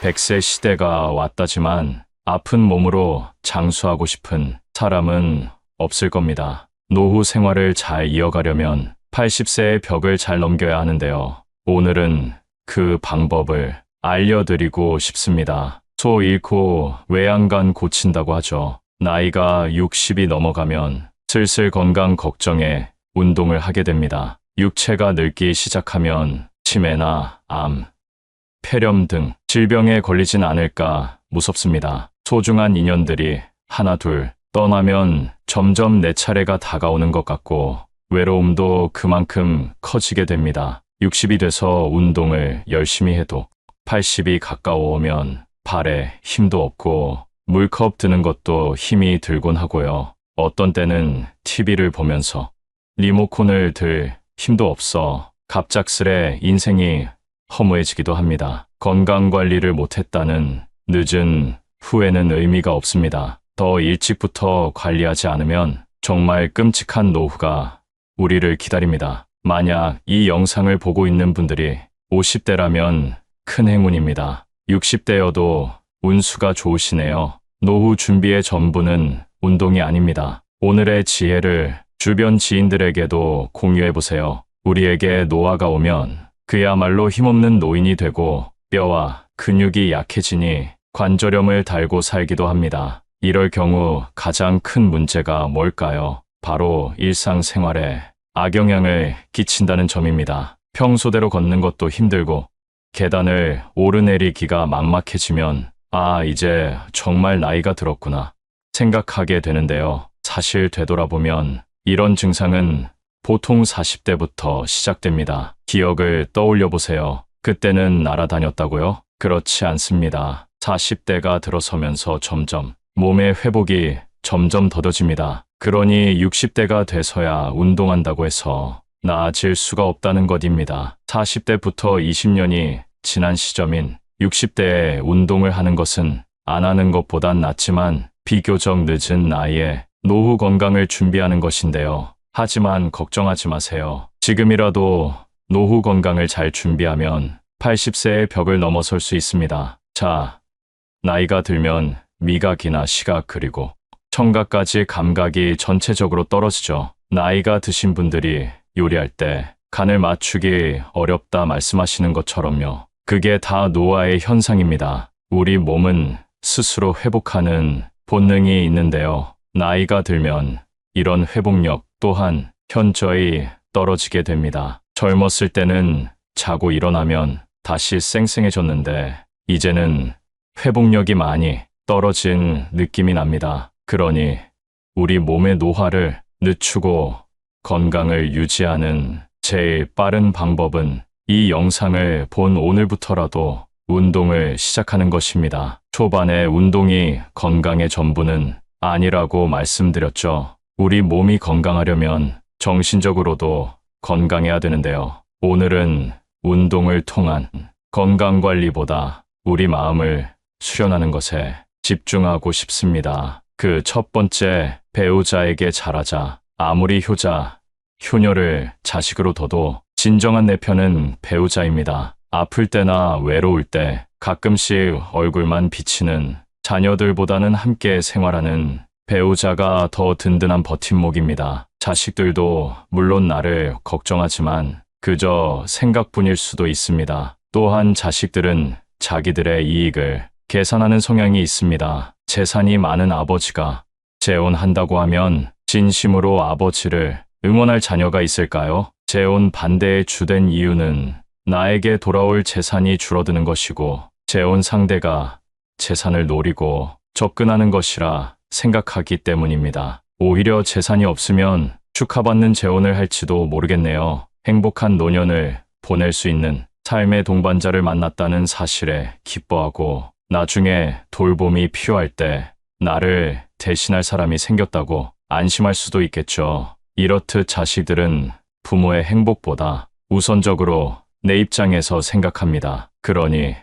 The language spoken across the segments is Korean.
100세 시대가 왔다지만 아픈 몸으로 장수하고 싶은 사람은 없을 겁니다. 노후 생활을 잘 이어가려면 80세의 벽을 잘 넘겨야 하는데요. 오늘은 그 방법을 알려드리고 싶습니다. 소 잃고 외양간 고친다고 하죠. 나이가 60이 넘어가면 슬슬 건강 걱정에 운동을 하게 됩니다. 육체가 늙기 시작하면 치매나 암, 폐렴 등 질병에 걸리진 않을까 무섭습니다. 소중한 인연들이 하나 둘 떠나면 점점 내 차례가 다가오는 것 같고 외로움도 그만큼 커지게 됩니다. 60이 돼서 운동을 열심히 해도 80이 가까워오면 발에 힘도 없고 물컵 드는 것도 힘이 들곤 하고요. 어떤 때는 TV를 보면서 리모컨을 들 힘도 없어 갑작스레 인생이 허무해지기도 합니다. 건강관리를 못했다는 늦은 후회는 의미가 없습니다. 더 일찍부터 관리하지 않으면 정말 끔찍한 노후가 우리를 기다립니다. 만약 이 영상을 보고 있는 분들이 50대라면 큰 행운입니다. 60대여도 운수가 좋으시네요. 노후 준비의 전부는 운동이 아닙니다. 오늘의 지혜를 주변 지인들에게도 공유해보세요. 우리에게 노화가 오면 그야말로 힘없는 노인이 되고 뼈와 근육이 약해지니 관절염을 달고 살기도 합니다. 이럴 경우 가장 큰 문제가 뭘까요? 바로 일상생활에 악영향을 끼친다는 점입니다. 평소대로 걷는 것도 힘들고 계단을 오르내리기가 막막해지면 이제 정말 나이가 들었구나 생각하게 되는데요. 사실 되돌아보면 이런 증상은 보통 40대부터 시작됩니다. 기억을 떠올려 보세요. 그때는 날아다녔다고요? 그렇지 않습니다. 40대가 들어서면서 점점 몸의 회복이 점점 더뎌집니다. 그러니 60대가 돼서야 운동한다고 해서 나아질 수가 없다는 것입니다. 40대부터 20년이 지난 시점인 60대에 운동을 하는 것은 안 하는 것보단 낫지만 비교적 늦은 나이에 노후 건강을 준비하는 것인데요. 하지만 걱정하지 마세요. 지금이라도 노후 건강을 잘 준비하면 80세의 벽을 넘어설 수 있습니다. 자, 나이가 들면 미각이나 시각 그리고 청각까지 감각이 전체적으로 떨어지죠. 나이가 드신 분들이 요리할 때 간을 맞추기 어렵다 말씀하시는 것처럼요. 그게 다 노화의 현상입니다. 우리 몸은 스스로 회복하는 본능이 있는데요. 나이가 들면 이런 회복력 또한 현저히 떨어지게 됩니다. 젊었을 때는 자고 일어나면 다시 쌩쌩해졌는데 이제는 회복력이 많이 떨어진 느낌이 납니다. 그러니 우리 몸의 노화를 늦추고 건강을 유지하는 제일 빠른 방법은 이 영상을 본 오늘부터라도 운동을 시작하는 것입니다. 초반에 운동이 건강의 전부는 아니라고 말씀드렸죠. 우리 몸이 건강하려면 정신적으로도 건강해야 되는데요. 오늘은 운동을 통한 건강관리보다 우리 마음을 수련하는 것에 집중하고 싶습니다. 그 첫 번째, 배우자에게 잘하자. 아무리 효자, 효녀를 자식으로 둬도 진정한 내 편은 배우자입니다. 아플 때나 외로울 때 가끔씩 얼굴만 비치는 자녀들보다는 함께 생활하는 배우자가 더 든든한 버팀목입니다. 자식들도 물론 나를 걱정하지만 그저 생각뿐일 수도 있습니다. 또한 자식들은 자기들의 이익을 계산하는 성향이 있습니다. 재산이 많은 아버지가 재혼한다고 하면 진심으로 아버지를 응원할 자녀가 있을까요? 재혼 반대의 주된 이유는 나에게 돌아올 재산이 줄어드는 것이고 재혼 상대가 재산을 노리고 접근하는 것이라 생각하기 때문입니다. 오히려 재산이 없으면 축하받는 재혼을 할지도 모르겠네요. 행복한 노년을 보낼 수 있는 삶의 동반자를 만났다는 사실에 기뻐하고 나중에 돌봄이 필요할 때 나를 대신할 사람이 생겼다고 안심할 수도 있겠죠. 이렇듯 자식들은 부모의 행복보다 우선적으로 내 입장에서 생각합니다. 그러니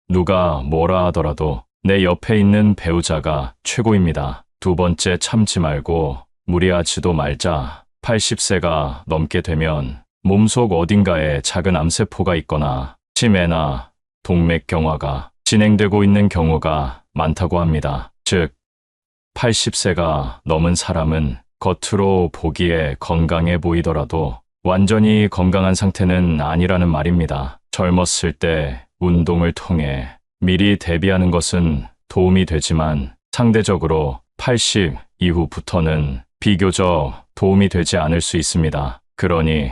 누가 뭐라 하더라도 내 옆에 있는 배우자가 최고입니다. 두 번째, 참지 말고 무리하지도 말자. 80세가 넘게 되면 몸속 어딘가에 작은 암세포가 있거나 치매나 동맥경화가 진행되고 있는 경우가 많다고 합니다. 즉, 80세가 넘은 사람은 겉으로 보기에 건강해 보이더라도 완전히 건강한 상태는 아니라는 말입니다. 젊었을 때 운동을 통해 미리 대비하는 것은 도움이 되지만 상대적으로 80 이후부터는 비교적 도움이 되지 않을 수 있습니다. 그러니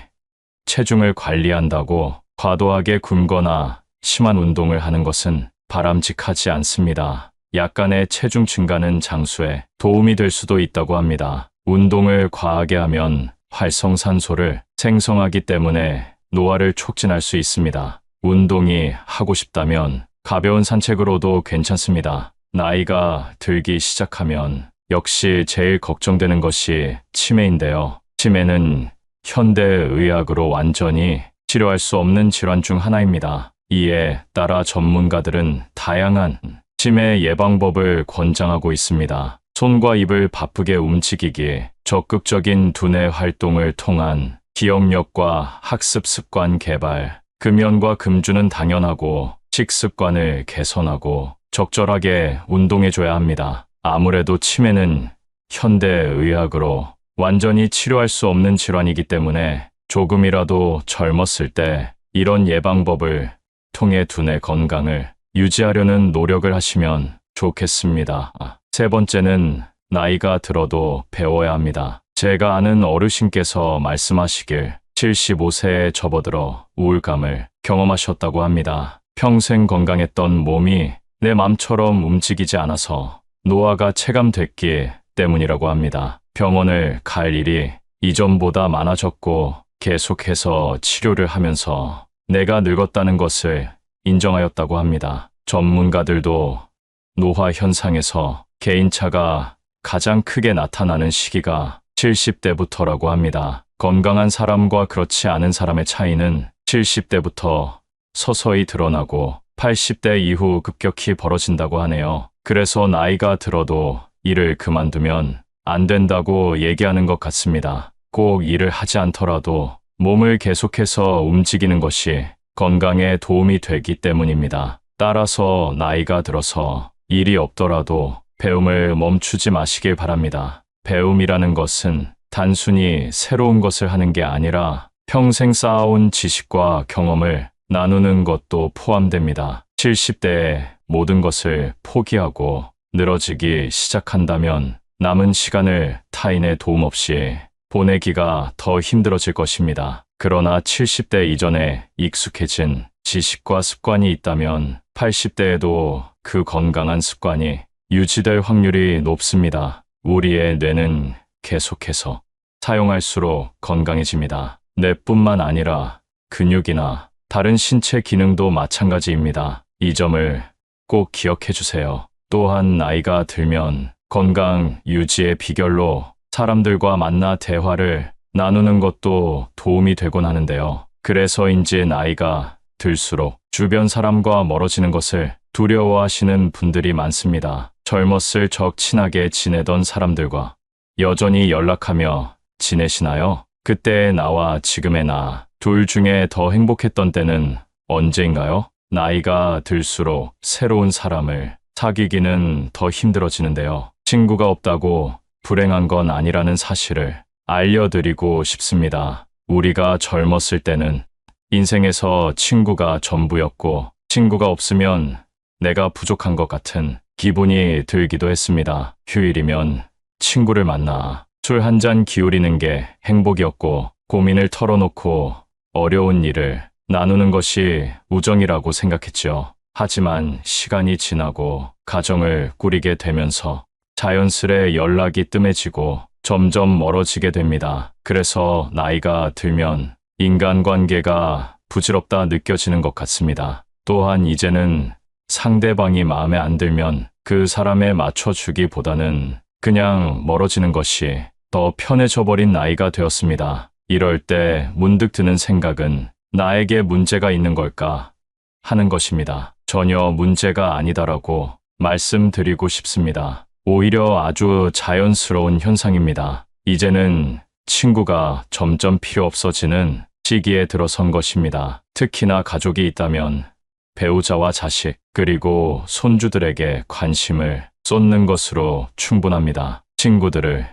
체중을 관리한다고 과도하게 굶거나 심한 운동을 하는 것은 바람직하지 않습니다. 약간의 체중 증가는 장수에 도움이 될 수도 있다고 합니다. 운동을 과하게 하면 활성산소를 생성하기 때문에 노화를 촉진할 수 있습니다. 운동이 하고 싶다면 가벼운 산책으로도 괜찮습니다. 나이가 들기 시작하면 역시 제일 걱정되는 것이 치매인데요. 치매는 현대의학으로 완전히 치료할 수 없는 질환 중 하나입니다. 이에 따라 전문가들은 다양한 치매 예방법을 권장하고 있습니다. 손과 입을 바쁘게 움직이기, 적극적인 두뇌 활동을 통한 기억력과 학습 습관 개발, 금연과 금주는 당연하고 식습관을 개선하고 적절하게 운동해줘야 합니다. 아무래도 치매는 현대의학으로 완전히 치료할 수 없는 질환이기 때문에 조금이라도 젊었을 때 이런 예방법을 통해 두뇌 건강을 유지하려는 노력을 하시면 좋겠습니다. 세 번째는 나이가 들어도 배워야 합니다. 제가 아는 어르신께서 말씀하시길 75세에 접어들어 우울감을 경험하셨다고 합니다. 평생 건강했던 몸이 내 맘처럼 움직이지 않아서 노화가 체감됐기 때문이라고 합니다. 병원을 갈 일이 이전보다 많아졌고 계속해서 치료를 하면서 내가 늙었다는 것을 인정하였다고 합니다. 전문가들도 노화 현상에서 개인차가 가장 크게 나타나는 시기가 70대부터라고 합니다. 건강한 사람과 그렇지 않은 사람의 차이는 70대부터 서서히 드러나고 80대 이후 급격히 벌어진다고 하네요. 그래서 나이가 들어도 일을 그만두면 안 된다고 얘기하는 것 같습니다. 꼭 일을 하지 않더라도 몸을 계속해서 움직이는 것이 건강에 도움이 되기 때문입니다. 따라서 나이가 들어서 일이 없더라도 배움을 멈추지 마시길 바랍니다. 배움이라는 것은 단순히 새로운 것을 하는 게 아니라 평생 쌓아온 지식과 경험을 나누는 것도 포함됩니다. 70대에 모든 것을 포기하고 늘어지기 시작한다면 남은 시간을 타인의 도움 없이 보내기가 더 힘들어질 것입니다. 그러나 70대 이전에 익숙해진 지식과 습관이 있다면 80대에도 그 건강한 습관이 유지될 확률이 높습니다. 우리의 뇌는 계속해서 사용할수록 건강해집니다. 뇌뿐만 아니라 근육이나 다른 신체 기능도 마찬가지입니다. 이 점을 꼭 기억해 주세요. 또한 나이가 들면 건강 유지의 비결로 사람들과 만나 대화를 나누는 것도 도움이 되곤 하는데요. 그래서인지 나이가 들수록 주변 사람과 멀어지는 것을 두려워하시는 분들이 많습니다. 젊었을 적 친하게 지내던 사람들과 여전히 연락하며 지내시나요? 그때의 나와 지금의 나, 둘 중에 더 행복했던 때는 언제인가요? 나이가 들수록 새로운 사람을 사귀기는 더 힘들어지는데요. 친구가 없다고 불행한 건 아니라는 사실을 알려드리고 싶습니다. 우리가 젊었을 때는 인생에서 친구가 전부였고 친구가 없으면 내가 부족한 것 같은 기분이 들기도 했습니다. 휴일이면 친구를 만나 술 한 잔 기울이는 게 행복이었고 고민을 털어놓고 어려운 일을 나누는 것이 우정이라고 생각했죠. 하지만 시간이 지나고 가정을 꾸리게 되면서 자연스레 연락이 뜸해지고 점점 멀어지게 됩니다. 그래서 나이가 들면 인간관계가 부질없다 느껴지는 것 같습니다. 또한 이제는 상대방이 마음에 안 들면 그 사람에 맞춰주기보다는 그냥 멀어지는 것이 더 편해져 버린 나이가 되었습니다. 이럴 때 문득 드는 생각은 나에게 문제가 있는 걸까 하는 것입니다. 전혀 문제가 아니다라고 말씀드리고 싶습니다. 오히려 아주 자연스러운 현상입니다. 이제는 친구가 점점 필요 없어지는 시기에 들어선 것입니다. 특히나 가족이 있다면 배우자와 자식, 그리고 손주들에게 관심을 쏟는 것으로 충분합니다. 친구들을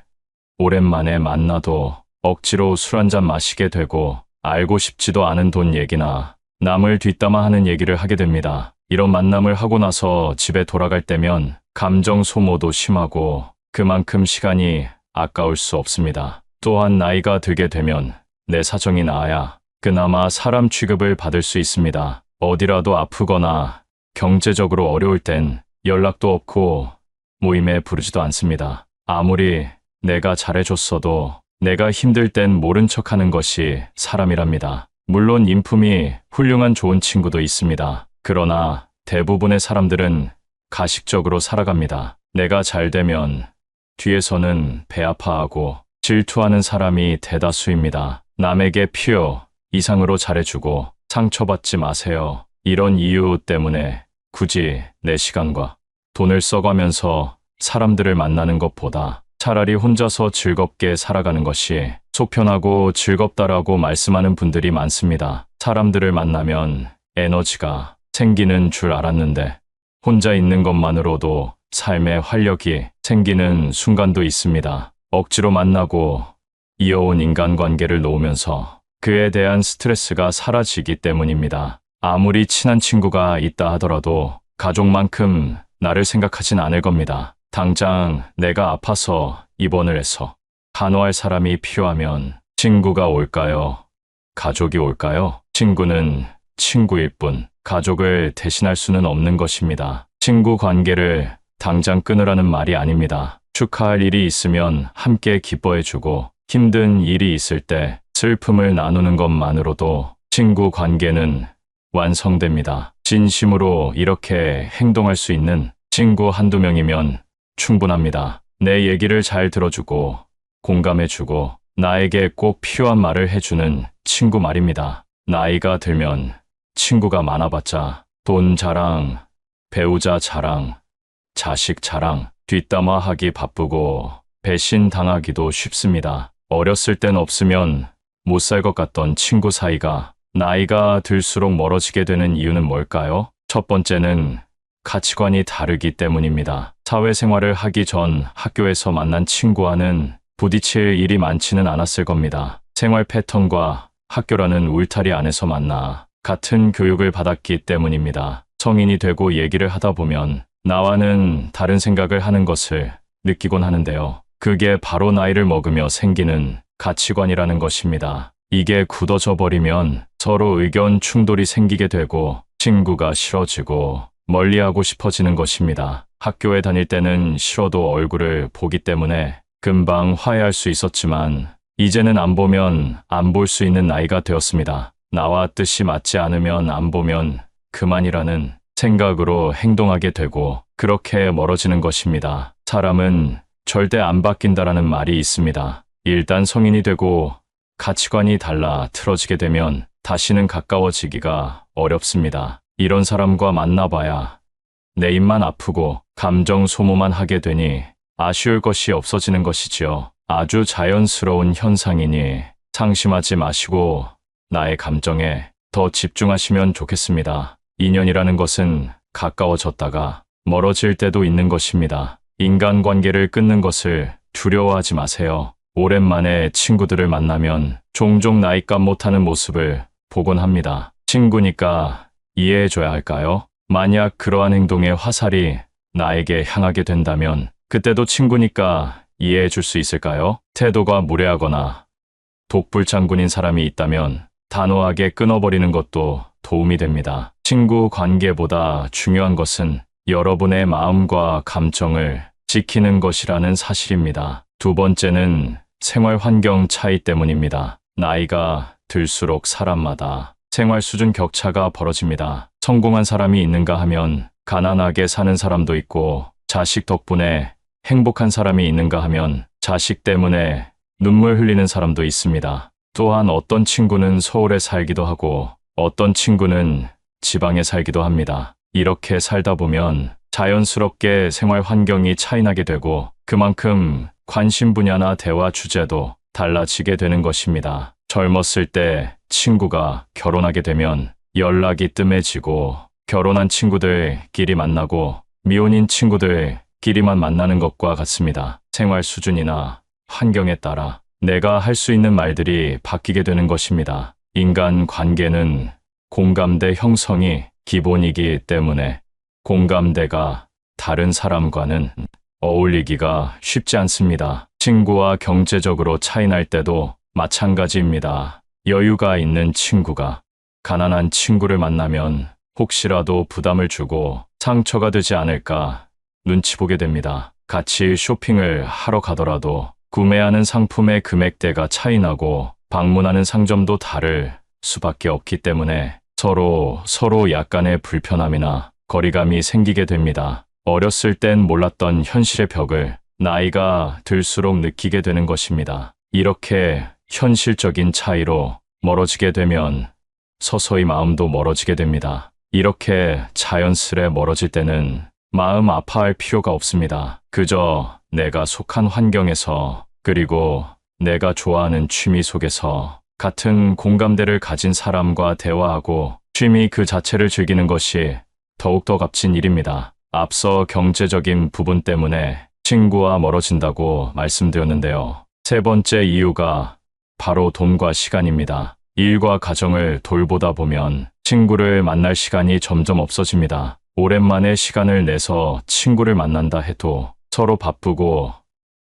오랜만에 만나도 억지로 술 한잔 마시게 되고 알고 싶지도 않은 돈 얘기나 남을 뒷담화 하는 얘기를 하게 됩니다. 이런 만남을 하고 나서 집에 돌아갈 때면 감정 소모도 심하고 그만큼 시간이 아까울 수 없습니다. 또한 나이가 들게 되면 내 사정이 나아야 그나마 사람 취급을 받을 수 있습니다. 어디라도 아프거나 경제적으로 어려울 땐 연락도 없고 모임에 부르지도 않습니다. 아무리 내가 잘해줬어도 내가 힘들 땐 모른 척하는 것이 사람이랍니다. 물론 인품이 훌륭한 좋은 친구도 있습니다. 그러나 대부분의 사람들은 가식적으로 살아갑니다. 내가 잘 되면 뒤에서는 배 아파하고 질투하는 사람이 대다수입니다. 남에게 필요 이상으로 잘해주고 상처받지 마세요. 이런 이유 때문에 굳이 내 시간과 돈을 써가면서 사람들을 만나는 것보다 차라리 혼자서 즐겁게 살아가는 것이 속 편하고 즐겁다라고 말씀하는 분들이 많습니다. 사람들을 만나면 에너지가 생기는 줄 알았는데 혼자 있는 것만으로도 삶에 활력이 생기는 순간도 있습니다. 억지로 만나고 이어온 인간관계를 놓으면서 그에 대한 스트레스가 사라지기 때문입니다. 아무리 친한 친구가 있다 하더라도 가족만큼 나를 생각하진 않을 겁니다. 당장 내가 아파서 입원을 해서 간호할 사람이 필요하면 친구가 올까요? 가족이 올까요? 친구는 친구일 뿐 가족을 대신할 수는 없는 것입니다. 친구 관계를 당장 끊으라는 말이 아닙니다. 축하할 일이 있으면 함께 기뻐해주고 힘든 일이 있을 때 슬픔을 나누는 것만으로도 친구 관계는 완성됩니다. 진심으로 이렇게 행동할 수 있는 친구 한두 명이면 충분합니다. 내 얘기를 잘 들어주고 공감해주고 나에게 꼭 필요한 말을 해주는 친구 말입니다. 나이가 들면 친구가 많아봤자 돈 자랑, 배우자 자랑, 자식 자랑, 뒷담화하기 바쁘고 배신당하기도 쉽습니다. 어렸을 땐 없으면 못 살 것 같던 친구 사이가 나이가 들수록 멀어지게 되는 이유는 뭘까요? 첫 번째는 가치관이 다르기 때문입니다. 사회생활을 하기 전 학교에서 만난 친구와는 부딪힐 일이 많지는 않았을 겁니다. 생활 패턴과 학교라는 울타리 안에서 만나 같은 교육을 받았기 때문입니다. 성인이 되고 얘기를 하다 보면 나와는 다른 생각을 하는 것을 느끼곤 하는데요. 그게 바로 나이를 먹으며 생기는 가치관이라는 것입니다. 이게 굳어져 버리면 서로 의견 충돌이 생기게 되고 친구가 싫어지고 멀리하고 싶어지는 것입니다. 학교에 다닐 때는 싫어도 얼굴을 보기 때문에 금방 화해할 수 있었지만 이제는 안 보면 안 볼 수 있는 나이가 되었습니다. 나와 뜻이 맞지 않으면 안 보면 그만이라는 생각으로 행동하게 되고 그렇게 멀어지는 것입니다. 사람은 절대 안 바뀐다라는 말이 있습니다. 일단 성인이 되고 가치관이 달라 틀어지게 되면 다시는 가까워지기가 어렵습니다. 이런 사람과 만나봐야 내 입만 아프고 감정 소모만 하게 되니 아쉬울 것이 없어지는 것이지요. 아주 자연스러운 현상이니 상심하지 마시고 나의 감정에 더 집중하시면 좋겠습니다. 인연이라는 것은 가까워졌다가 멀어질 때도 있는 것입니다. 인간관계를 끊는 것을 두려워하지 마세요. 오랜만에 친구들을 만나면 종종 나이값 못하는 모습을 보곤 합니다. 친구니까 이해해줘야 할까요? 만약 그러한 행동의 화살이 나에게 향하게 된다면 그때도 친구니까 이해해줄 수 있을까요? 태도가 무례하거나 독불장군인 사람이 있다면 단호하게 끊어버리는 것도 도움이 됩니다. 친구 관계보다 중요한 것은 여러분의 마음과 감정을 지키는 것이라는 사실입니다. 두 번째는 생활 환경 차이 때문입니다. 나이가 들수록 사람마다 생활 수준 격차가 벌어집니다. 성공한 사람이 있는가 하면 가난하게 사는 사람도 있고 자식 덕분에 행복한 사람이 있는가 하면 자식 때문에 눈물 흘리는 사람도 있습니다. 또한 어떤 친구는 서울에 살기도 하고 어떤 친구는 지방에 살기도 합니다. 이렇게 살다 보면 자연스럽게 생활 환경이 차이나게 되고 그만큼 관심 분야나 대화 주제도 달라지게 되는 것입니다. 젊었을 때 친구가 결혼하게 되면 연락이 뜸해지고 결혼한 친구들끼리 만나고 미혼인 친구들끼리만 만나는 것과 같습니다. 생활 수준이나 환경에 따라 내가 할 수 있는 말들이 바뀌게 되는 것입니다. 인간 관계는 공감대 형성이 기본이기 때문에 공감대가 다른 사람과는 어울리기가 쉽지 않습니다. 친구와 경제적으로 차이 날 때도 마찬가지입니다. 여유가 있는 친구가 가난한 친구를 만나면 혹시라도 부담을 주고 상처가 되지 않을까 눈치 보게 됩니다. 같이 쇼핑을 하러 가더라도 구매하는 상품의 금액대가 차이 나고 방문하는 상점도 다를 수밖에 없기 때문에 서로 약간의 불편함이나 거리감이 생기게 됩니다. 어렸을 땐 몰랐던 현실의 벽을 나이가 들수록 느끼게 되는 것입니다. 이렇게 현실적인 차이로 멀어지게 되면 서서히 마음도 멀어지게 됩니다. 이렇게 자연스레 멀어질 때는 마음 아파할 필요가 없습니다. 그저 내가 속한 환경에서 그리고 내가 좋아하는 취미 속에서 같은 공감대를 가진 사람과 대화하고 취미 그 자체를 즐기는 것이 더욱더 값진 일입니다. 앞서 경제적인 부분 때문에 친구와 멀어진다고 말씀드렸는데요. 세 번째 이유가 바로 돈과 시간입니다. 일과 가정을 돌보다 보면 친구를 만날 시간이 점점 없어집니다. 오랜만에 시간을 내서 친구를 만난다 해도 서로 바쁘고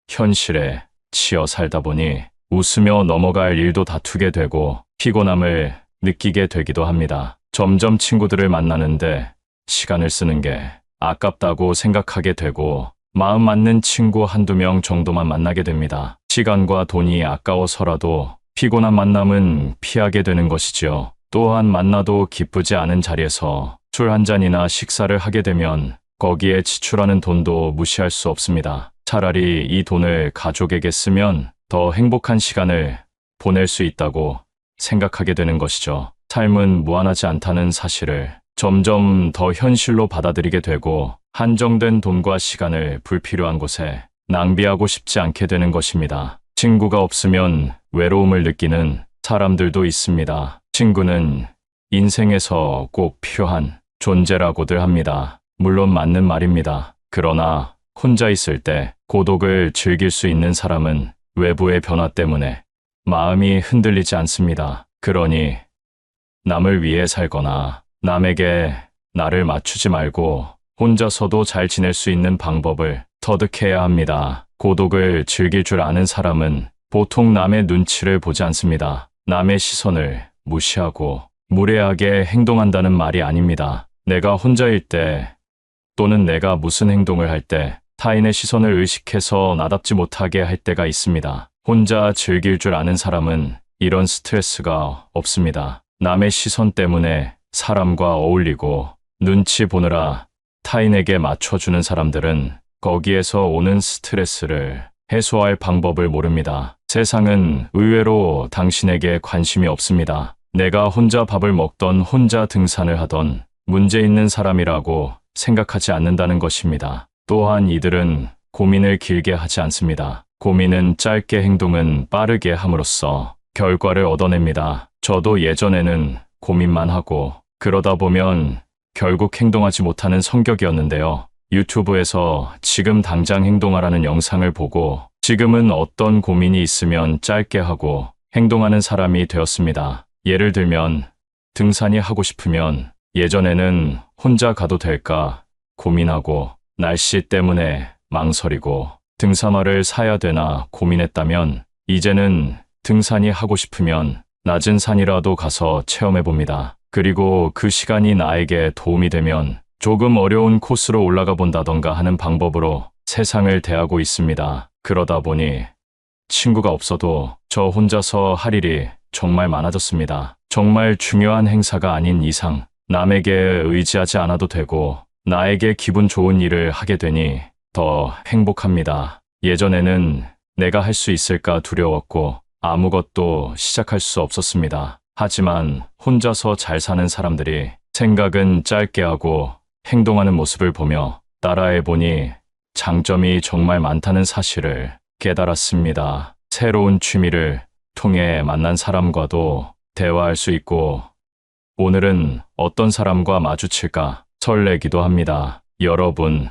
현실에 치여 살다 보니 웃으며 넘어갈 일도 다투게 되고 피곤함을 느끼게 되기도 합니다. 점점 친구들을 만나는데 시간을 쓰는 게 아깝다고 생각하게 되고 마음 맞는 친구 한두 명 정도만 만나게 됩니다. 시간과 돈이 아까워서라도 피곤한 만남은 피하게 되는 것이지요. 또한 만나도 기쁘지 않은 자리에서 술 한 잔이나 식사를 하게 되면 거기에 지출하는 돈도 무시할 수 없습니다. 차라리 이 돈을 가족에게 쓰면 더 행복한 시간을 보낼 수 있다고 생각하게 되는 것이죠. 삶은 무한하지 않다는 사실을 점점 더 현실로 받아들이게 되고 한정된 돈과 시간을 불필요한 곳에 낭비하고 싶지 않게 되는 것입니다. 친구가 없으면 외로움을 느끼는 사람들도 있습니다. 친구는 인생에서 꼭 필요한 존재라고들 합니다. 물론 맞는 말입니다. 그러나 혼자 있을 때 고독을 즐길 수 있는 사람은 외부의 변화 때문에 마음이 흔들리지 않습니다. 그러니 남을 위해 살거나 남에게 나를 맞추지 말고 혼자서도 잘 지낼 수 있는 방법을 터득해야 합니다. 고독을 즐길 줄 아는 사람은 보통 남의 눈치를 보지 않습니다. 남의 시선을 무시하고 무례하게 행동한다는 말이 아닙니다. 내가 혼자일 때 또는 내가 무슨 행동을 할 때 타인의 시선을 의식해서 나답지 못하게 할 때가 있습니다. 혼자 즐길 줄 아는 사람은 이런 스트레스가 없습니다. 남의 시선 때문에 사람과 어울리고 눈치 보느라 타인에게 맞춰주는 사람들은 거기에서 오는 스트레스를 해소할 방법을 모릅니다. 세상은 의외로 당신에게 관심이 없습니다. 내가 혼자 밥을 먹던 혼자 등산을 하던 문제 있는 사람이라고 생각하지 않는다는 것입니다. 또한 이들은 고민을 길게 하지 않습니다. 고민은 짧게 행동은 빠르게 함으로써 결과를 얻어냅니다. 저도 예전에는 고민만 하고 그러다 보면 결국 행동하지 못하는 성격이었는데요. 유튜브에서 지금 당장 행동하라는 영상을 보고 지금은 어떤 고민이 있으면 짧게 하고 행동하는 사람이 되었습니다. 예를 들면 등산이 하고 싶으면 예전에는 혼자 가도 될까 고민하고 날씨 때문에 망설이고 등산화를 사야 되나 고민했다면 이제는 등산이 하고 싶으면 낮은 산이라도 가서 체험해 봅니다. 그리고 그 시간이 나에게 도움이 되면 조금 어려운 코스로 올라가 본다던가 하는 방법으로 세상을 대하고 있습니다. 그러다 보니 친구가 없어도 저 혼자서 할 일이 정말 많아졌습니다. 정말 중요한 행사가 아닌 이상 남에게 의지하지 않아도 되고 나에게 기분 좋은 일을 하게 되니 더 행복합니다. 예전에는 내가 할 수 있을까 두려웠고 아무것도 시작할 수 없었습니다. 하지만 혼자서 잘 사는 사람들이 생각은 짧게 하고 행동하는 모습을 보며 따라해보니 장점이 정말 많다는 사실을 깨달았습니다. 새로운 취미를 통해 만난 사람과도 대화할 수 있고 오늘은 어떤 사람과 마주칠까 설레기도 합니다. 여러분,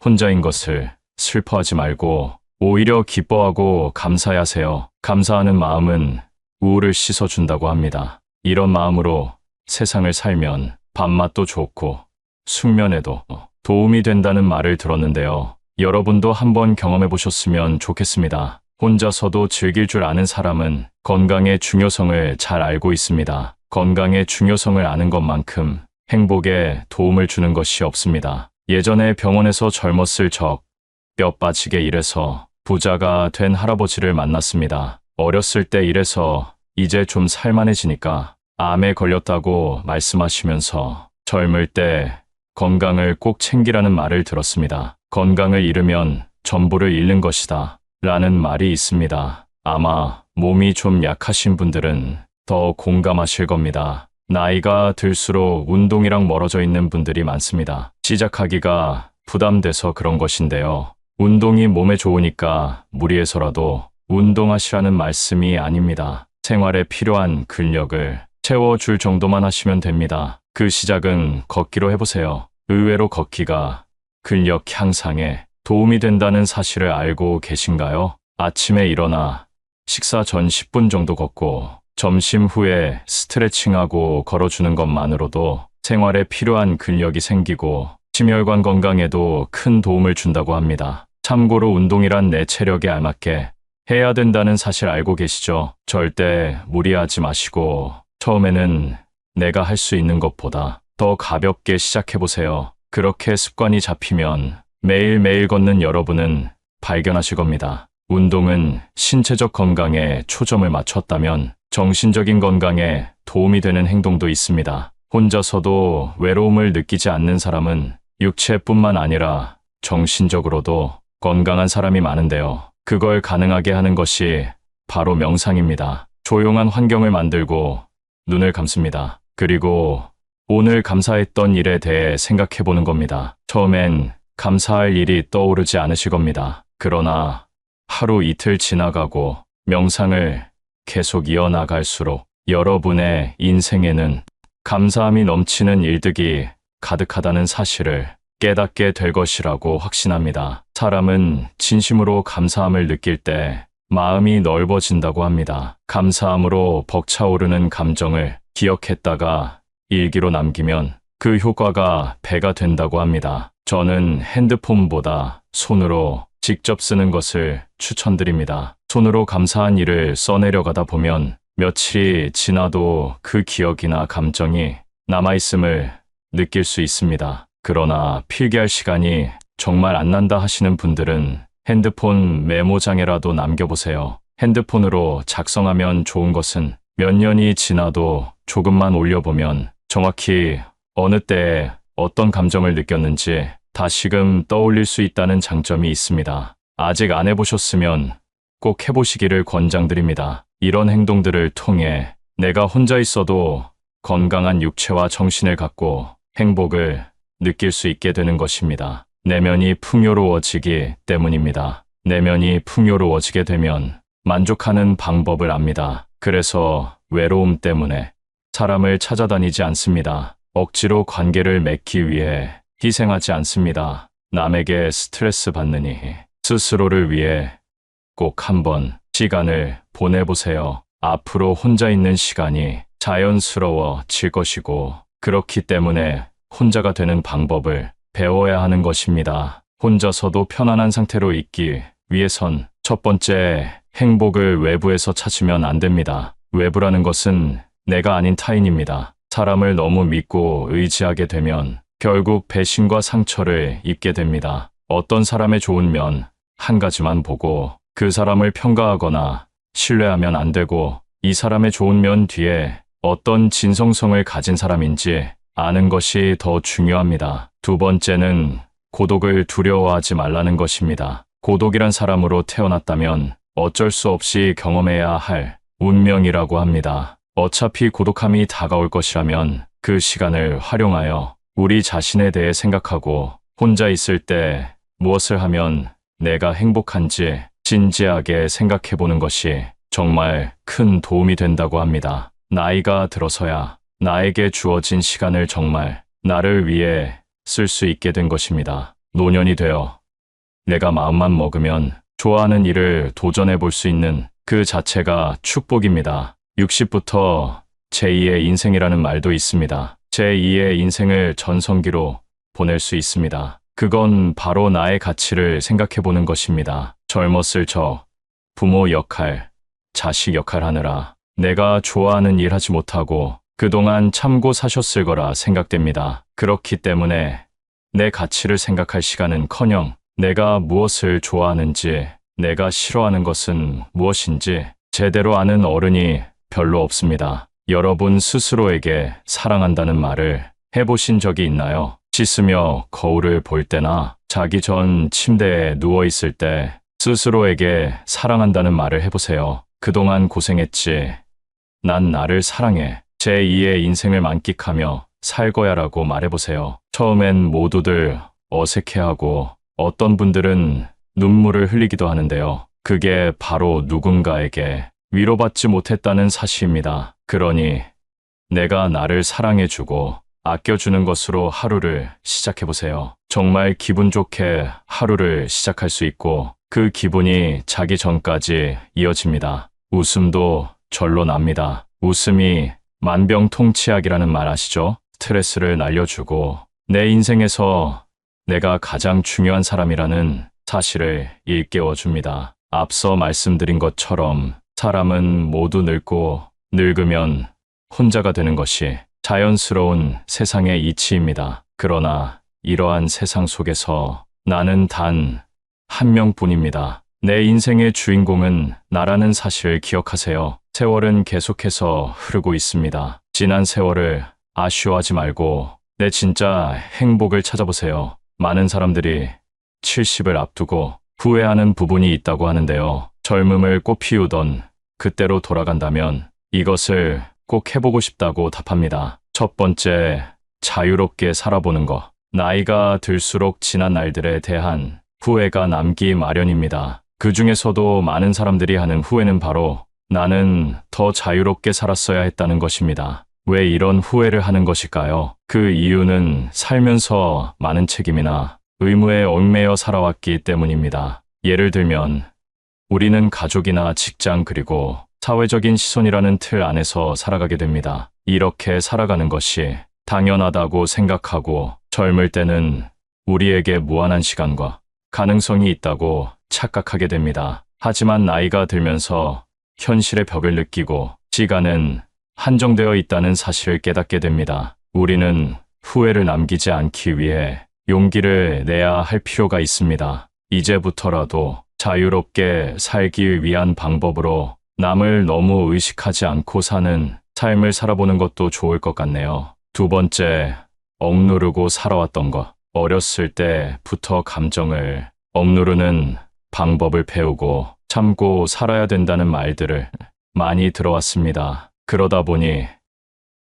혼자인 것을 슬퍼하지 말고 오히려 기뻐하고 감사하세요. 감사하는 마음은 우울을 씻어준다고 합니다. 이런 마음으로 세상을 살면 밥맛도 좋고 숙면에도 도움이 된다는 말을 들었는데요. 여러분도 한번 경험해 보셨으면 좋겠습니다. 혼자서도 즐길 줄 아는 사람은 건강의 중요성을 잘 알고 있습니다. 건강의 중요성을 아는 것만큼 행복에 도움을 주는 것이 없습니다. 예전에 병원에서 젊었을 적 뼈 빠지게 일해서 부자가 된 할아버지를 만났습니다. 어렸을 때 일해서 이제 좀 살만해지니까 암에 걸렸다고 말씀하시면서 젊을 때 건강을 꼭 챙기라는 말을 들었습니다. 건강을 잃으면 전부를 잃는 것이다 라는 말이 있습니다. 아마 몸이 좀 약하신 분들은 더 공감하실 겁니다. 나이가 들수록 운동이랑 멀어져 있는 분들이 많습니다. 시작하기가 부담돼서 그런 것인데요. 운동이 몸에 좋으니까 무리해서라도 운동하시라는 말씀이 아닙니다. 생활에 필요한 근력을 채워줄 정도만 하시면 됩니다. 그 시작은 걷기로 해보세요. 의외로 걷기가 근력 향상에 도움이 된다는 사실을 알고 계신가요? 아침에 일어나 식사 전 10분 정도 걷고 점심 후에 스트레칭하고 걸어주는 것만으로도 생활에 필요한 근력이 생기고 심혈관 건강에도 큰 도움을 준다고 합니다. 참고로 운동이란 내 체력에 알맞게 해야 된다는 사실 알고 계시죠? 절대 무리하지 마시고 처음에는 내가 할 수 있는 것보다 더 가볍게 시작해보세요. 그렇게 습관이 잡히면 매일매일 걷는 여러분은 발견하실 겁니다. 운동은 신체적 건강에 초점을 맞췄다면 정신적인 건강에 도움이 되는 행동도 있습니다. 혼자서도 외로움을 느끼지 않는 사람은 육체뿐만 아니라 정신적으로도 건강한 사람이 많은데요. 그걸 가능하게 하는 것이 바로 명상입니다. 조용한 환경을 만들고 눈을 감습니다. 그리고 오늘 감사했던 일에 대해 생각해 보는 겁니다. 처음엔 감사할 일이 떠오르지 않으실 겁니다. 그러나 하루 이틀 지나가고 명상을 계속 이어나갈수록 여러분의 인생에는 감사함이 넘치는 일들이 가득하다는 사실을 깨닫게 될 것이라고 확신합니다. 사람은 진심으로 감사함을 느낄 때 마음이 넓어진다고 합니다. 감사함으로 벅차오르는 감정을 기억했다가 일기로 남기면 그 효과가 배가 된다고 합니다. 저는 핸드폰보다 손으로 직접 쓰는 것을 추천드립니다. 손으로 감사한 일을 써내려가다 보면 며칠이 지나도 그 기억이나 감정이 남아있음을 느낄 수 있습니다. 그러나 필기할 시간이 정말 안 난다 하시는 분들은 핸드폰 메모장에라도 남겨보세요. 핸드폰으로 작성하면 좋은 것은 몇 년이 지나도 조금만 올려보면 정확히 어느 때에 어떤 감정을 느꼈는지 다시금 떠올릴 수 있다는 장점이 있습니다. 아직 안 해보셨으면 꼭 해보시기를 권장드립니다. 이런 행동들을 통해 내가 혼자 있어도 건강한 육체와 정신을 갖고 행복을 느낄 수 있게 되는 것입니다. 내면이 풍요로워지기 때문입니다. 내면이 풍요로워지게 되면 만족하는 방법을 압니다. 그래서 외로움 때문에 사람을 찾아다니지 않습니다. 억지로 관계를 맺기 위해 희생하지 않습니다. 남에게 스트레스 받느니 스스로를 위해 꼭 한번 시간을 보내보세요. 앞으로 혼자 있는 시간이 자연스러워질 것이고 그렇기 때문에 혼자가 되는 방법을 배워야 하는 것입니다. 혼자서도 편안한 상태로 있기 위해선 첫 번째, 행복을 외부에서 찾으면 안 됩니다. 외부라는 것은 내가 아닌 타인입니다. 사람을 너무 믿고 의지하게 되면 결국 배신과 상처를 입게 됩니다. 어떤 사람의 좋은 면 한 가지만 보고 그 사람을 평가하거나 신뢰하면 안 되고 이 사람의 좋은 면 뒤에 어떤 진성성을 가진 사람인지 아는 것이 더 중요합니다. 두 번째는 고독을 두려워하지 말라는 것입니다. 고독이란 사람으로 태어났다면 어쩔 수 없이 경험해야 할 운명이라고 합니다. 어차피 고독함이 다가올 것이라면 그 시간을 활용하여 우리 자신에 대해 생각하고 혼자 있을 때 무엇을 하면 내가 행복한지 진지하게 생각해 보는 것이 정말 큰 도움이 된다고 합니다. 나이가 들어서야 나에게 주어진 시간을 정말 나를 위해 쓸 수 있게 된 것입니다. 노년이 되어 내가 마음만 먹으면 좋아하는 일을 도전해 볼 수 있는 그 자체가 축복입니다. 60부터 제2의 인생이라는 말도 있습니다. 제2의 인생을 전성기로 보낼 수 있습니다. 그건 바로 나의 가치를 생각해 보는 것입니다. 젊었을 적 부모 역할, 자식 역할 하느라 내가 좋아하는 일 하지 못하고 그동안 참고 사셨을 거라 생각됩니다. 그렇기 때문에 내 가치를 생각할 시간은커녕 내가 무엇을 좋아하는지, 내가 싫어하는 것은 무엇인지 제대로 아는 어른이 별로 없습니다. 여러분 스스로에게 사랑한다는 말을 해보신 적이 있나요? 씻으며 거울을 볼 때나 자기 전 침대에 누워있을 때 스스로에게 사랑한다는 말을 해보세요. 그동안 고생했지. 난 나를 사랑해. 제2의 인생을 만끽하며 살 거야 라고 말해보세요. 처음엔 모두들 어색해하고 어떤 분들은 눈물을 흘리기도 하는데요. 그게 바로 누군가에게 위로받지 못했다는 사실입니다. 그러니 내가 나를 사랑해주고 아껴주는 것으로 하루를 시작해보세요. 정말 기분 좋게 하루를 시작할 수 있고 그 기분이 자기 전까지 이어집니다. 웃음도 절로 납니다. 웃음이 만병통치약이라는 말 아시죠? 스트레스를 날려주고 내 인생에서 내가 가장 중요한 사람이라는 사실을 일깨워줍니다. 앞서 말씀드린 것처럼 사람은 모두 늙고 늙으면 혼자가 되는 것이 자연스러운 세상의 이치입니다. 그러나 이러한 세상 속에서 나는 단 한 명뿐입니다. 내 인생의 주인공은 나라는 사실을 기억하세요. 세월은 계속해서 흐르고 있습니다. 지난 세월을 아쉬워하지 말고 내 진짜 행복을 찾아보세요. 많은 사람들이 70을 앞두고 후회하는 부분이 있다고 하는데요. 젊음을 꽃피우던 그때로 돌아간다면 이것을 꼭 해보고 싶다고 답합니다. 첫 번째, 자유롭게 살아보는 것. 나이가 들수록 지난 날들에 대한 후회가 남기 마련입니다. 그 중에서도 많은 사람들이 하는 후회는 바로 나는 더 자유롭게 살았어야 했다는 것입니다. 왜 이런 후회를 하는 것일까요? 그 이유는 살면서 많은 책임이나 의무에 얽매여 살아왔기 때문입니다. 예를 들면 우리는 가족이나 직장 그리고 사회적인 시선이라는 틀 안에서 살아가게 됩니다. 이렇게 살아가는 것이 당연하다고 생각하고 젊을 때는 우리에게 무한한 시간과 가능성이 있다고 착각하게 됩니다. 하지만 나이가 들면서 현실의 벽을 느끼고 시간은 한정되어 있다는 사실을 깨닫게 됩니다. 우리는 후회를 남기지 않기 위해 용기를 내야 할 필요가 있습니다. 이제부터라도 자유롭게 살기 위한 방법으로 남을 너무 의식하지 않고 사는 삶을 살아보는 것도 좋을 것 같네요. 두 번째, 억누르고 살아왔던 것. 어렸을 때부터 감정을 억누르는 방법을 배우고 참고 살아야 된다는 말들을 많이 들어왔습니다. 그러다 보니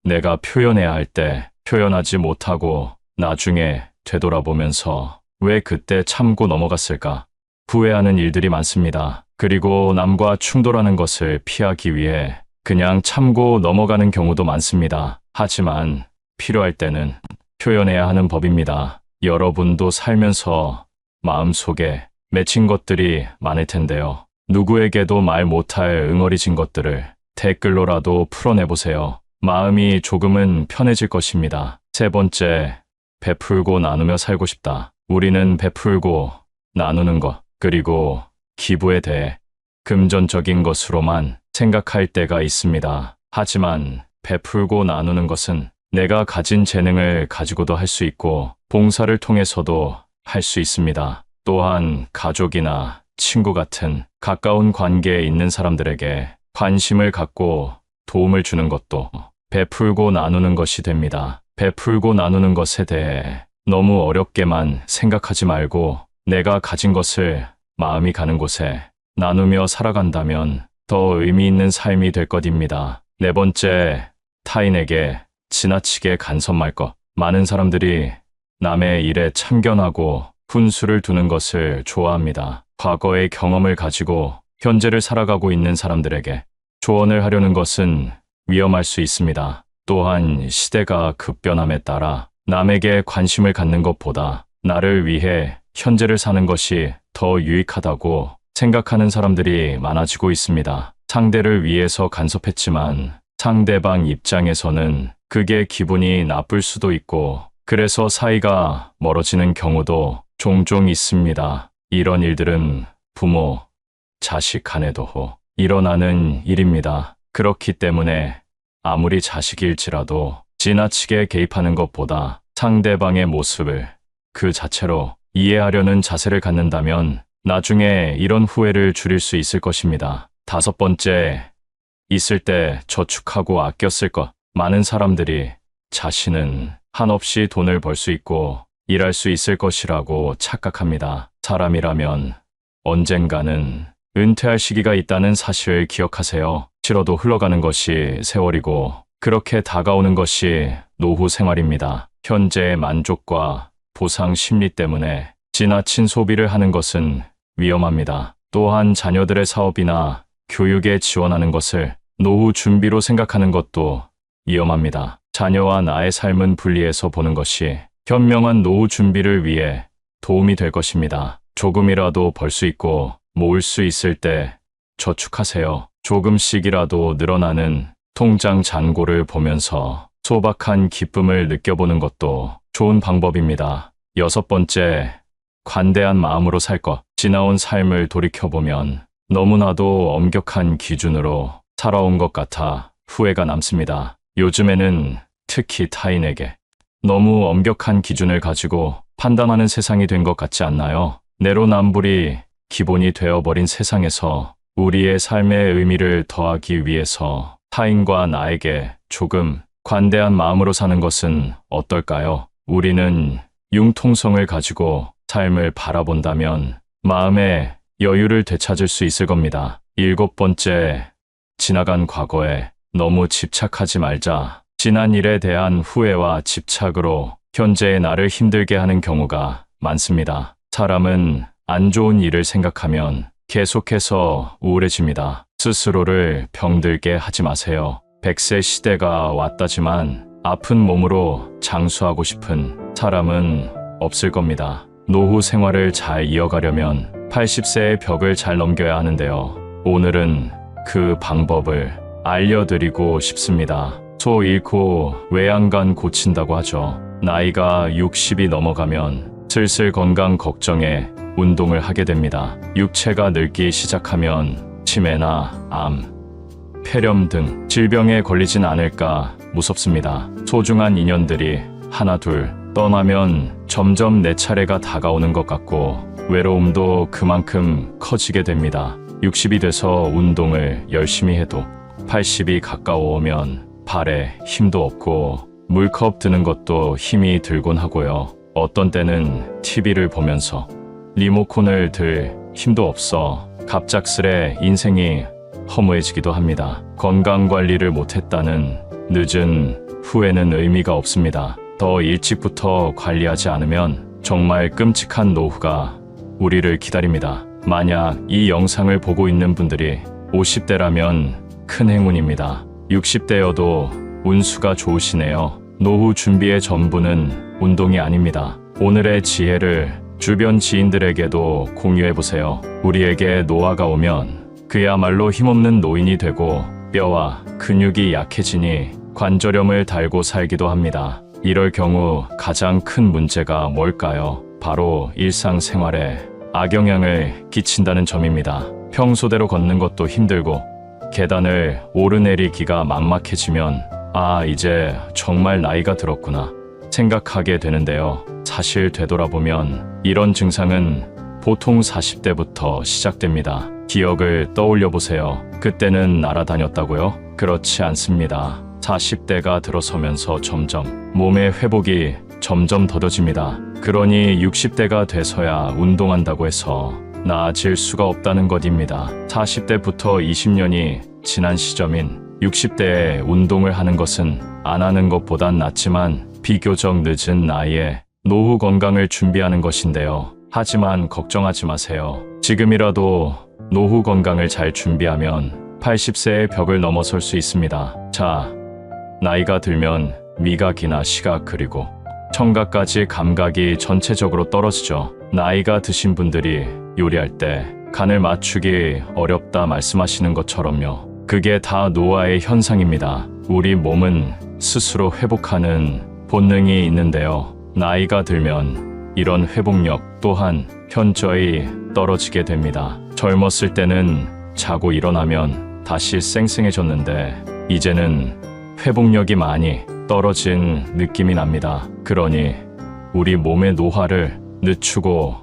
내가 표현해야 할 때 표현하지 못하고 나중에 되돌아보면서 왜 그때 참고 넘어갔을까 후회하는 일들이 많습니다. 그리고 남과 충돌하는 것을 피하기 위해 그냥 참고 넘어가는 경우도 많습니다. 하지만 필요할 때는 표현해야 하는 법입니다. 여러분도 살면서 마음속에 맺힌 것들이 많을 텐데요. 누구에게도 말 못할 응어리진 것들을 댓글로라도 풀어내보세요. 마음이 조금은 편해질 것입니다. 세 번째, 베풀고 나누며 살고 싶다. 우리는 베풀고 나누는 것, 그리고 기부에 대해 금전적인 것으로만 생각할 때가 있습니다. 하지만 베풀고 나누는 것은 내가 가진 재능을 가지고도 할 수 있고 봉사를 통해서도 할 수 있습니다. 또한 가족이나 친구 같은 가까운 관계에 있는 사람들에게 관심을 갖고 도움을 주는 것도 베풀고 나누는 것이 됩니다. 베풀고 나누는 것에 대해 너무 어렵게만 생각하지 말고 내가 가진 것을 마음이 가는 곳에 나누며 살아간다면 더 의미 있는 삶이 될 것입니다. 네 번째, 타인에게 지나치게 간섭할 것. 많은 사람들이 남의 일에 참견하고 훈수를 두는 것을 좋아합니다. 과거의 경험을 가지고 현재를 살아가고 있는 사람들에게 조언을 하려는 것은 위험할 수 있습니다. 또한 시대가 급변함에 따라 남에게 관심을 갖는 것보다 나를 위해 현재를 사는 것이 더 유익하다고 생각하는 사람들이 많아지고 있습니다. 상대를 위해서 간섭했지만 상대방 입장에서는 그게 기분이 나쁠 수도 있고 그래서 사이가 멀어지는 경우도 종종 있습니다. 이런 일들은 부모, 자식 간에도 일어나는 일입니다. 그렇기 때문에 아무리 자식일지라도 지나치게 개입하는 것보다 상대방의 모습을 그 자체로 이해하려는 자세를 갖는다면 나중에 이런 후회를 줄일 수 있을 것입니다. 5번째, 있을 때 저축하고 아껴 쓸 것. 많은 사람들이 자신은 한없이 돈을 벌 수 있고 일할 수 있을 것이라고 착각합니다. 사람이라면 언젠가는 은퇴할 시기가 있다는 사실을 기억하세요. 싫어도 흘러가는 것이 세월이고 그렇게 다가오는 것이 노후 생활입니다. 현재의 만족과 보상 심리 때문에 지나친 소비를 하는 것은 위험합니다. 또한 자녀들의 사업이나 교육에 지원하는 것을 노후 준비로 생각하는 것도 위험합니다. 자녀와 나의 삶은 분리해서 보는 것이 현명한 노후 준비를 위해 도움이 될 것입니다. 조금이라도 벌 수 있고 모을 수 있을 때 저축하세요. 조금씩이라도 늘어나는 통장 잔고를 보면서 소박한 기쁨을 느껴보는 것도 좋은 방법입니다. 6번째, 관대한 마음으로 살 것. 지나온 삶을 돌이켜보면 너무나도 엄격한 기준으로 살아온 것 같아 후회가 남습니다. 요즘에는 특히 타인에게 너무 엄격한 기준을 가지고 판단하는 세상이 된 것 같지 않나요? 내로남불이 기본이 되어버린 세상에서 우리의 삶의 의미를 더하기 위해서 타인과 나에게 조금 관대한 마음으로 사는 것은 어떨까요? 우리는 융통성을 가지고 삶을 바라본다면 마음의 여유를 되찾을 수 있을 겁니다. 7번째, 지나간 과거에 너무 집착하지 말자. 지난 일에 대한 후회와 집착으로 현재의 나를 힘들게 하는 경우가 많습니다. 사람은 안 좋은 일을 생각하면 계속해서 우울해집니다. 스스로를 병들게 하지 마세요. 100세 시대가 왔다지만 아픈 몸으로 장수하고 싶은 사람은 없을 겁니다. 노후 생활을 잘 이어가려면 80세의 벽을 잘 넘겨야 하는데요. 오늘은 그 방법을 알려드리고 싶습니다. 소 잃고 외양간 고친다고 하죠. 나이가 60이 넘어가면 슬슬 건강 걱정에 운동을 하게 됩니다. 육체가 늙기 시작하면 치매나 암, 폐렴 등 질병에 걸리진 않을까 무섭습니다. 소중한 인연들이 하나 둘 떠나면 점점 내 차례가 다가오는 것 같고 외로움도 그만큼 커지게 됩니다. 60이 돼서 운동을 열심히 해도 80이 가까워오면 발에 힘도 없고 물컵 드는 것도 힘이 들곤 하고요. 어떤 때는 TV를 보면서 리모컨을 들 힘도 없어 갑작스레 인생이 허무해지기도 합니다. 건강관리를 못했다는 늦은 후회는 의미가 없습니다. 더 일찍부터 관리하지 않으면 정말 끔찍한 노후가 우리를 기다립니다. 만약 이 영상을 보고 있는 분들이 50대라면 큰 행운입니다. 60대여도 운수가 좋으시네요. 노후 준비의 전부는 운동이 아닙니다. 오늘의 지혜를 주변 지인들에게도 공유해보세요. 우리에게 노화가 오면 그야말로 힘없는 노인이 되고 뼈와 근육이 약해지니 관절염을 달고 살기도 합니다. 이럴 경우 가장 큰 문제가 뭘까요? 바로 일상생활에 악영향을 끼친다는 점입니다. 평소대로 걷는 것도 힘들고 계단을 오르내리기가 막막해지면 이제 정말 나이가 들었구나 생각하게 되는데요. 사실 되돌아보면 이런 증상은 보통 40대부터 시작됩니다. 기억을 떠올려 보세요. 그때는 날아다녔다고요? 그렇지 않습니다. 40대가 들어서면서 점점 몸의 회복이 점점 더뎌집니다. 그러니 60대가 돼서야 운동한다고 해서 나아질 수가 없다는 것입니다. 40대부터 20년이 지난 시점인 60대에 운동을 하는 것은 안 하는 것보단 낫지만 비교적 늦은 나이에 노후 건강을 준비하는 것인데요. 하지만 걱정하지 마세요. 지금이라도 노후 건강을 잘 준비하면 80세의 벽을 넘어설 수 있습니다. 자, 나이가 들면 미각이나 시각 그리고 청각까지 감각이 전체적으로 떨어지죠. 나이가 드신 분들이 요리할 때 간을 맞추기 어렵다 말씀하시는 것처럼요. 그게 다 노화의 현상입니다. 우리 몸은 스스로 회복하는 본능이 있는데요. 나이가 들면 이런 회복력 또한 현저히 떨어지게 됩니다. 젊었을 때는 자고 일어나면 다시 쌩쌩해졌는데 이제는 회복력이 많이 떨어진 느낌이 납니다. 그러니 우리 몸의 노화를 늦추고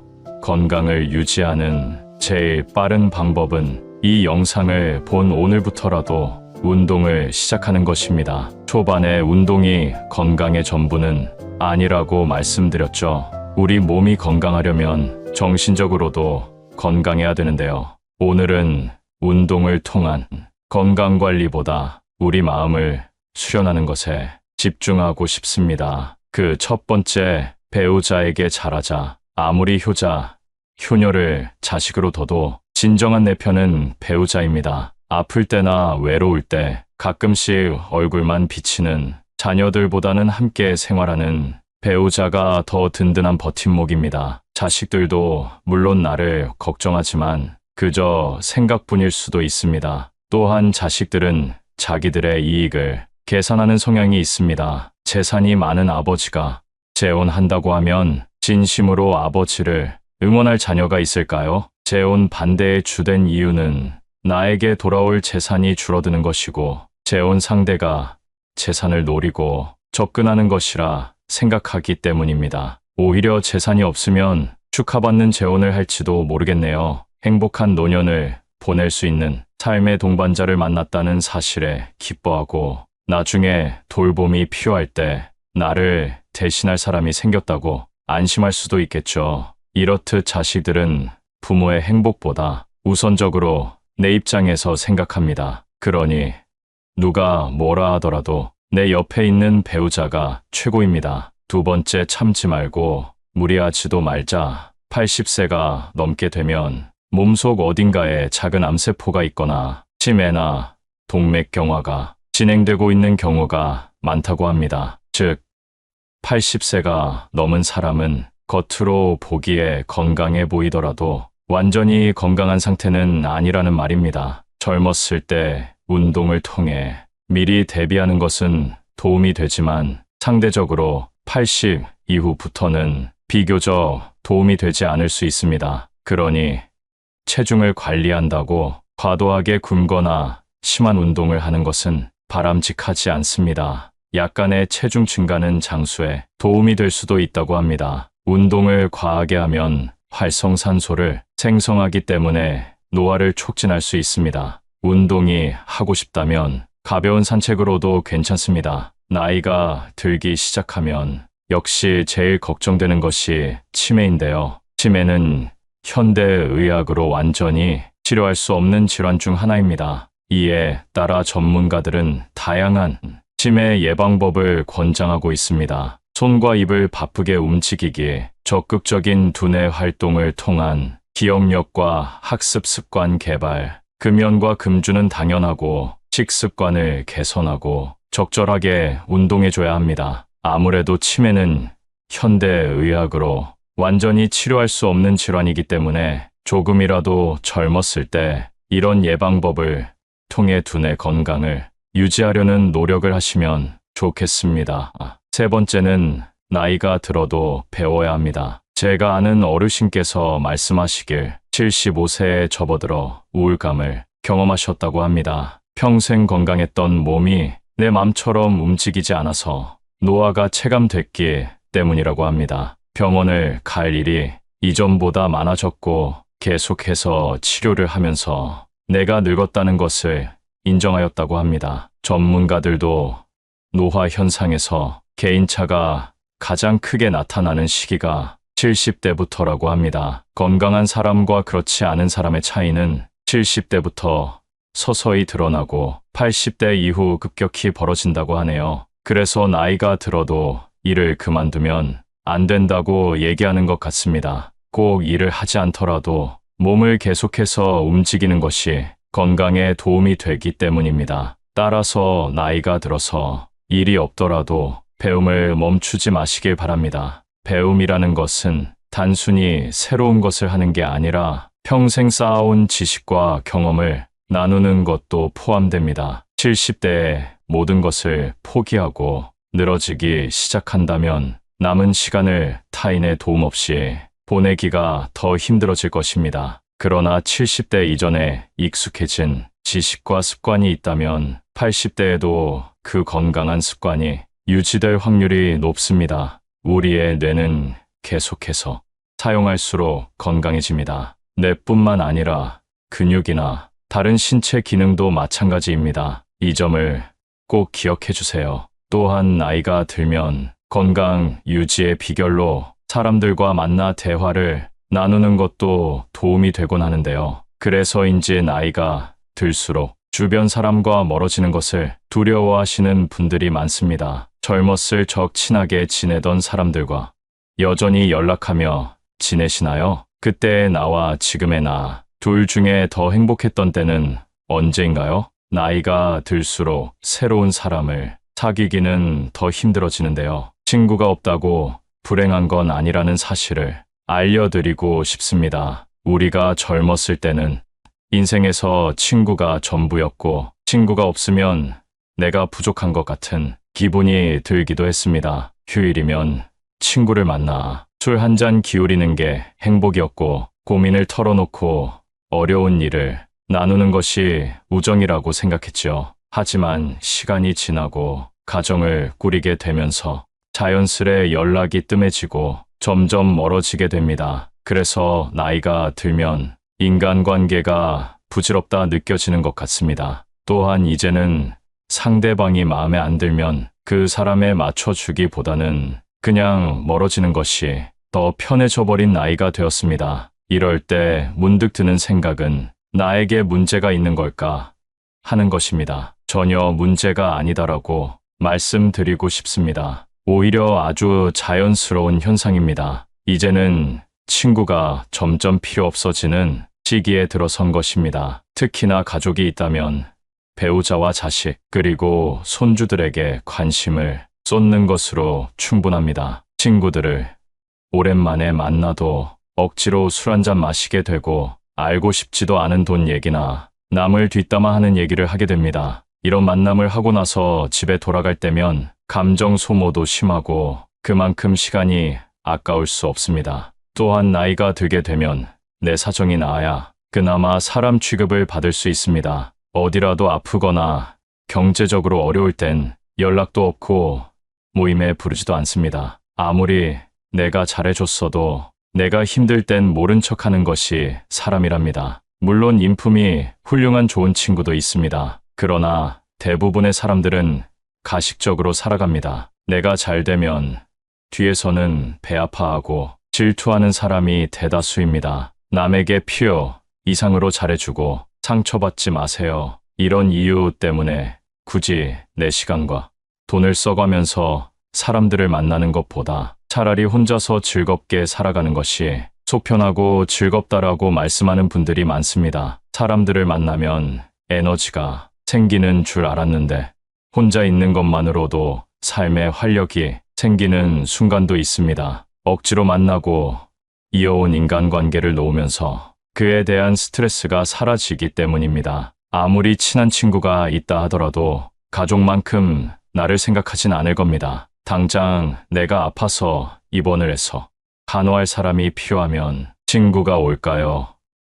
건강을 유지하는 제일 빠른 방법은 이 영상을 본 오늘부터라도 운동을 시작하는 것입니다. 초반에 운동이 건강의 전부는 아니라고 말씀드렸죠. 우리 몸이 건강하려면 정신적으로도 건강해야 되는데요. 오늘은 운동을 통한 건강관리보다 우리 마음을 수련하는 것에 집중하고 싶습니다. 그 첫 번째, 배우자에게 잘하자. 아무리 효녀를 자식으로 둬도 진정한 내 편은 배우자입니다. 아플 때나 외로울 때 가끔씩 얼굴만 비치는 자녀들보다는 함께 생활하는 배우자가 더 든든한 버팀목입니다. 자식들도 물론 나를 걱정하지만 그저 생각뿐일 수도 있습니다. 또한 자식들은 자기들의 이익을 계산하는 성향이 있습니다. 재산이 많은 아버지가 재혼한다고 하면 진심으로 아버지를 응원할 자녀가 있을까요? 재혼 반대의 주된 이유는 나에게 돌아올 재산이 줄어드는 것이고 재혼 상대가 재산을 노리고 접근하는 것이라 생각하기 때문입니다. 오히려 재산이 없으면 축하받는 재혼을 할지도 모르겠네요. 행복한 노년을 보낼 수 있는 삶의 동반자를 만났다는 사실에 기뻐하고 나중에 돌봄이 필요할 때 나를 대신할 사람이 생겼다고 안심할 수도 있겠죠. 이렇듯 자식들은 부모의 행복보다 우선적으로 내 입장에서 생각합니다. 그러니 누가 뭐라 하더라도 내 옆에 있는 배우자가 최고입니다. 두 번째, 참지 말고 무리하지도 말자. 80세가 넘게 되면 몸속 어딘가에 작은 암세포가 있거나 치매나 동맥경화가 진행되고 있는 경우가 많다고 합니다. 즉, 80세가 넘은 사람은 겉으로 보기에 건강해 보이더라도 완전히 건강한 상태는 아니라는 말입니다. 젊었을 때 운동을 통해 미리 대비하는 것은 도움이 되지만 상대적으로 80 이후부터는 비교적 도움이 되지 않을 수 있습니다. 그러니 체중을 관리한다고 과도하게 굶거나 심한 운동을 하는 것은 바람직하지 않습니다. 약간의 체중 증가는 장수에 도움이 될 수도 있다고 합니다. 운동을 과하게 하면 활성산소를 생성하기 때문에 노화를 촉진할 수 있습니다. 운동이 하고 싶다면 가벼운 산책으로도 괜찮습니다. 나이가 들기 시작하면 역시 제일 걱정되는 것이 치매인데요. 치매는 현대의학으로 완전히 치료할 수 없는 질환 중 하나입니다. 이에 따라 전문가들은 다양한 치매 예방법을 권장하고 있습니다. 손과 입을 바쁘게 움직이기, 적극적인 두뇌 활동을 통한 기억력과 학습 습관 개발, 금연과 금주는 당연하고 식습관을 개선하고 적절하게 운동해줘야 합니다. 아무래도 치매는 현대의학으로 완전히 치료할 수 없는 질환이기 때문에 조금이라도 젊었을 때 이런 예방법을 통해 두뇌 건강을 유지하려는 노력을 하시면 좋겠습니다. 세 번째는 나이가 들어도 배워야 합니다. 제가 아는 어르신께서 말씀하시길 75세에 접어들어 우울감을 경험하셨다고 합니다. 평생 건강했던 몸이 내 맘처럼 움직이지 않아서 노화가 체감됐기 때문이라고 합니다. 병원을 갈 일이 이전보다 많아졌고 계속해서 치료를 하면서 내가 늙었다는 것을 인정하였다고 합니다. 전문가들도 노화 현상에서 개인차가 가장 크게 나타나는 시기가 70대부터라고 합니다. 건강한 사람과 그렇지 않은 사람의 차이는 70대부터 서서히 드러나고 80대 이후 급격히 벌어진다고 하네요. 그래서 나이가 들어도 일을 그만두면 안 된다고 얘기하는 것 같습니다. 꼭 일을 하지 않더라도 몸을 계속해서 움직이는 것이 건강에 도움이 되기 때문입니다. 따라서 나이가 들어서 일이 없더라도 배움을 멈추지 마시길 바랍니다. 배움이라는 것은 단순히 새로운 것을 하는 게 아니라 평생 쌓아온 지식과 경험을 나누는 것도 포함됩니다. 70대에 모든 것을 포기하고 늘어지기 시작한다면 남은 시간을 타인의 도움 없이 보내기가 더 힘들어질 것입니다. 그러나 70대 이전에 익숙해진 지식과 습관이 있다면 80대에도 그 건강한 습관이 유지될 확률이 높습니다. 우리의 뇌는 계속해서 사용할수록 건강해집니다. 뇌뿐만 아니라 근육이나 다른 신체 기능도 마찬가지입니다. 이 점을 꼭 기억해 주세요. 또한 나이가 들면 건강 유지의 비결로 사람들과 만나 대화를 나누는 것도 도움이 되곤 하는데요. 그래서인지 나이가 들수록 주변 사람과 멀어지는 것을 두려워하시는 분들이 많습니다. 젊었을 적 친하게 지내던 사람들과 여전히 연락하며 지내시나요? 그때의 나와 지금의 나, 둘 중에 더 행복했던 때는 언제인가요? 나이가 들수록 새로운 사람을 사귀기는 더 힘들어지는데요. 친구가 없다고 불행한 건 아니라는 사실을 알려드리고 싶습니다. 우리가 젊었을 때는 인생에서 친구가 전부였고 친구가 없으면 내가 부족한 것 같은 기분이 들기도 했습니다. 휴일이면 친구를 만나 술 한 잔 기울이는 게 행복이었고 고민을 털어놓고 어려운 일을 나누는 것이 우정이라고 생각했죠. 하지만 시간이 지나고 가정을 꾸리게 되면서 자연스레 연락이 뜸해지고 점점 멀어지게 됩니다. 그래서 나이가 들면 인간관계가 부질없다 느껴지는 것 같습니다. 또한 이제는 상대방이 마음에 안 들면 그 사람에 맞춰주기보다는 그냥 멀어지는 것이 더 편해져 버린 나이가 되었습니다. 이럴 때 문득 드는 생각은 나에게 문제가 있는 걸까 하는 것입니다. 전혀 문제가 아니다라고 말씀드리고 싶습니다. 오히려 아주 자연스러운 현상입니다. 이제는 친구가 점점 필요 없어지는 시기에 들어선 것입니다. 특히나 가족이 있다면 배우자와 자식 그리고 손주들에게 관심을 쏟는 것으로 충분합니다. 친구들을 오랜만에 만나도 억지로 술 한잔 마시게 되고 알고 싶지도 않은 돈 얘기나 남을 뒷담화하는 얘기를 하게 됩니다. 이런 만남을 하고 나서 집에 돌아갈 때면 감정 소모도 심하고 그만큼 시간이 아까울 수 없습니다. 또한 나이가 들게 되면 내 사정이 나아야 그나마 사람 취급을 받을 수 있습니다. 어디라도 아프거나 경제적으로 어려울 땐 연락도 없고 모임에 부르지도 않습니다. 아무리 내가 잘해줬어도 내가 힘들 땐 모른 척하는 것이 사람이랍니다. 물론 인품이 훌륭한 좋은 친구도 있습니다. 그러나 대부분의 사람들은 가식적으로 살아갑니다. 내가 잘 되면 뒤에서는 배 아파하고 질투하는 사람이 대다수입니다. 남에게 필요 이상으로 잘해주고 상처받지 마세요. 이런 이유 때문에 굳이 내 시간과 돈을 써가면서 사람들을 만나는 것보다 차라리 혼자서 즐겁게 살아가는 것이 속편하고 즐겁다라고 말씀하는 분들이 많습니다. 사람들을 만나면 에너지가 생기는 줄 알았는데 혼자 있는 것만으로도 삶의 활력이 생기는 순간도 있습니다. 억지로 만나고 이어온 인간관계를 놓으면서 그에 대한 스트레스가 사라지기 때문입니다. 아무리 친한 친구가 있다 하더라도 가족만큼 나를 생각하진 않을 겁니다. 당장 내가 아파서 입원을 해서 간호할 사람이 필요하면 친구가 올까요?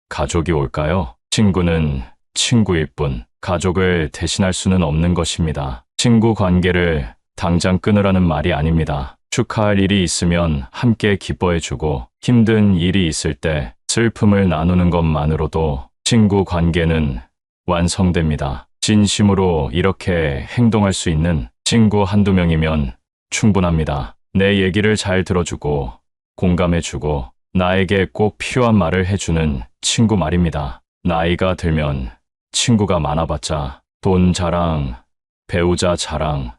가족이 올까요? 친구는 친구일 뿐 가족을 대신할 수는 없는 것입니다. 친구 관계를 당장 끊으라는 말이 아닙니다. 축하할 일이 있으면 함께 기뻐해주고 힘든 일이 있을 때 슬픔을 나누는 것만으로도 친구 관계는 완성됩니다. 진심으로 이렇게 행동할 수 있는 친구 한두 명이면 충분합니다. 내 얘기를 잘 들어주고 공감해주고 나에게 꼭 필요한 말을 해주는 친구 말입니다. 나이가 들면 친구가 많아봤자 돈 자랑, 배우자 자랑,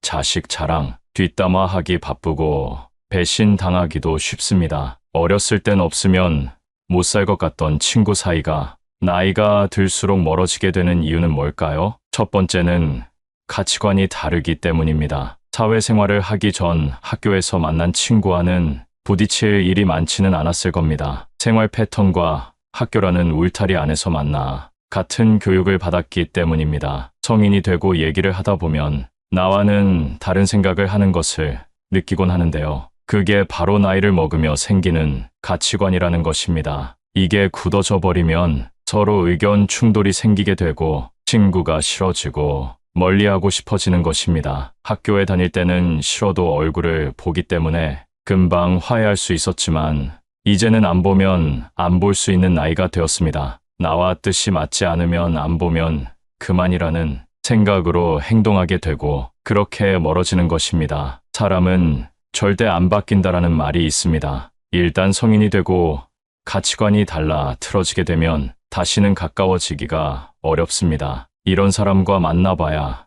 자식 자랑, 뒷담화하기 바쁘고 배신 당하기도 쉽습니다. 어렸을 땐 없으면 못 살 것 같던 친구 사이가 나이가 들수록 멀어지게 되는 이유는 뭘까요? 첫 번째는 가치관이 다르기 때문입니다. 사회생활을 하기 전 학교에서 만난 친구와는 부딪힐 일이 많지는 않았을 겁니다. 생활 패턴과 학교라는 울타리 안에서 만나 같은 교육을 받았기 때문입니다. 성인이 되고 얘기를 하다 보면 나와는 다른 생각을 하는 것을 느끼곤 하는데요. 그게 바로 나이를 먹으며 생기는 가치관이라는 것입니다. 이게 굳어져 버리면 서로 의견 충돌이 생기게 되고 친구가 싫어지고 멀리하고 싶어지는 것입니다. 학교에 다닐 때는 싫어도 얼굴을 보기 때문에 금방 화해할 수 있었지만 이제는 안 보면 안 볼 수 있는 나이가 되었습니다. 나와 뜻이 맞지 않으면 안 보면 그만이라는 생각으로 행동하게 되고 그렇게 멀어지는 것입니다. 사람은 절대 안 바뀐다라는 말이 있습니다. 일단 성인이 되고 가치관이 달라 틀어지게 되면 다시는 가까워지기가 어렵습니다. 이런 사람과 만나봐야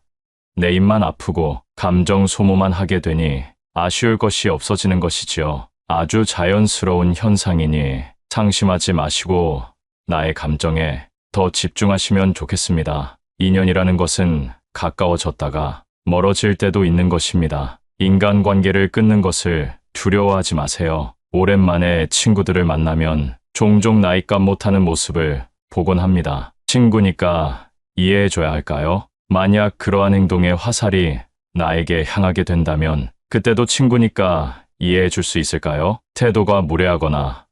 내 입만 아프고 감정 소모만 하게 되니 아쉬울 것이 없어지는 것이지요. 아주 자연스러운 현상이니 상심하지 마시고 나의 감정에 더 집중하시면 좋겠습니다. 인연이라는 것은 가까워졌다가 멀어질 때도 있는 것입니다. 인간관계를 끊는 것을 두려워하지 마세요. 오랜만에 친구들을 만나면 종종 나이값 못하는 모습을 보곤 합니다. 친구니까 이해해줘야 할까요? 만약 그러한 행동의 화살이 나에게 향하게 된다면 그때도 친구니까 이해해줄 수 있을까요? 태도가 무례하거나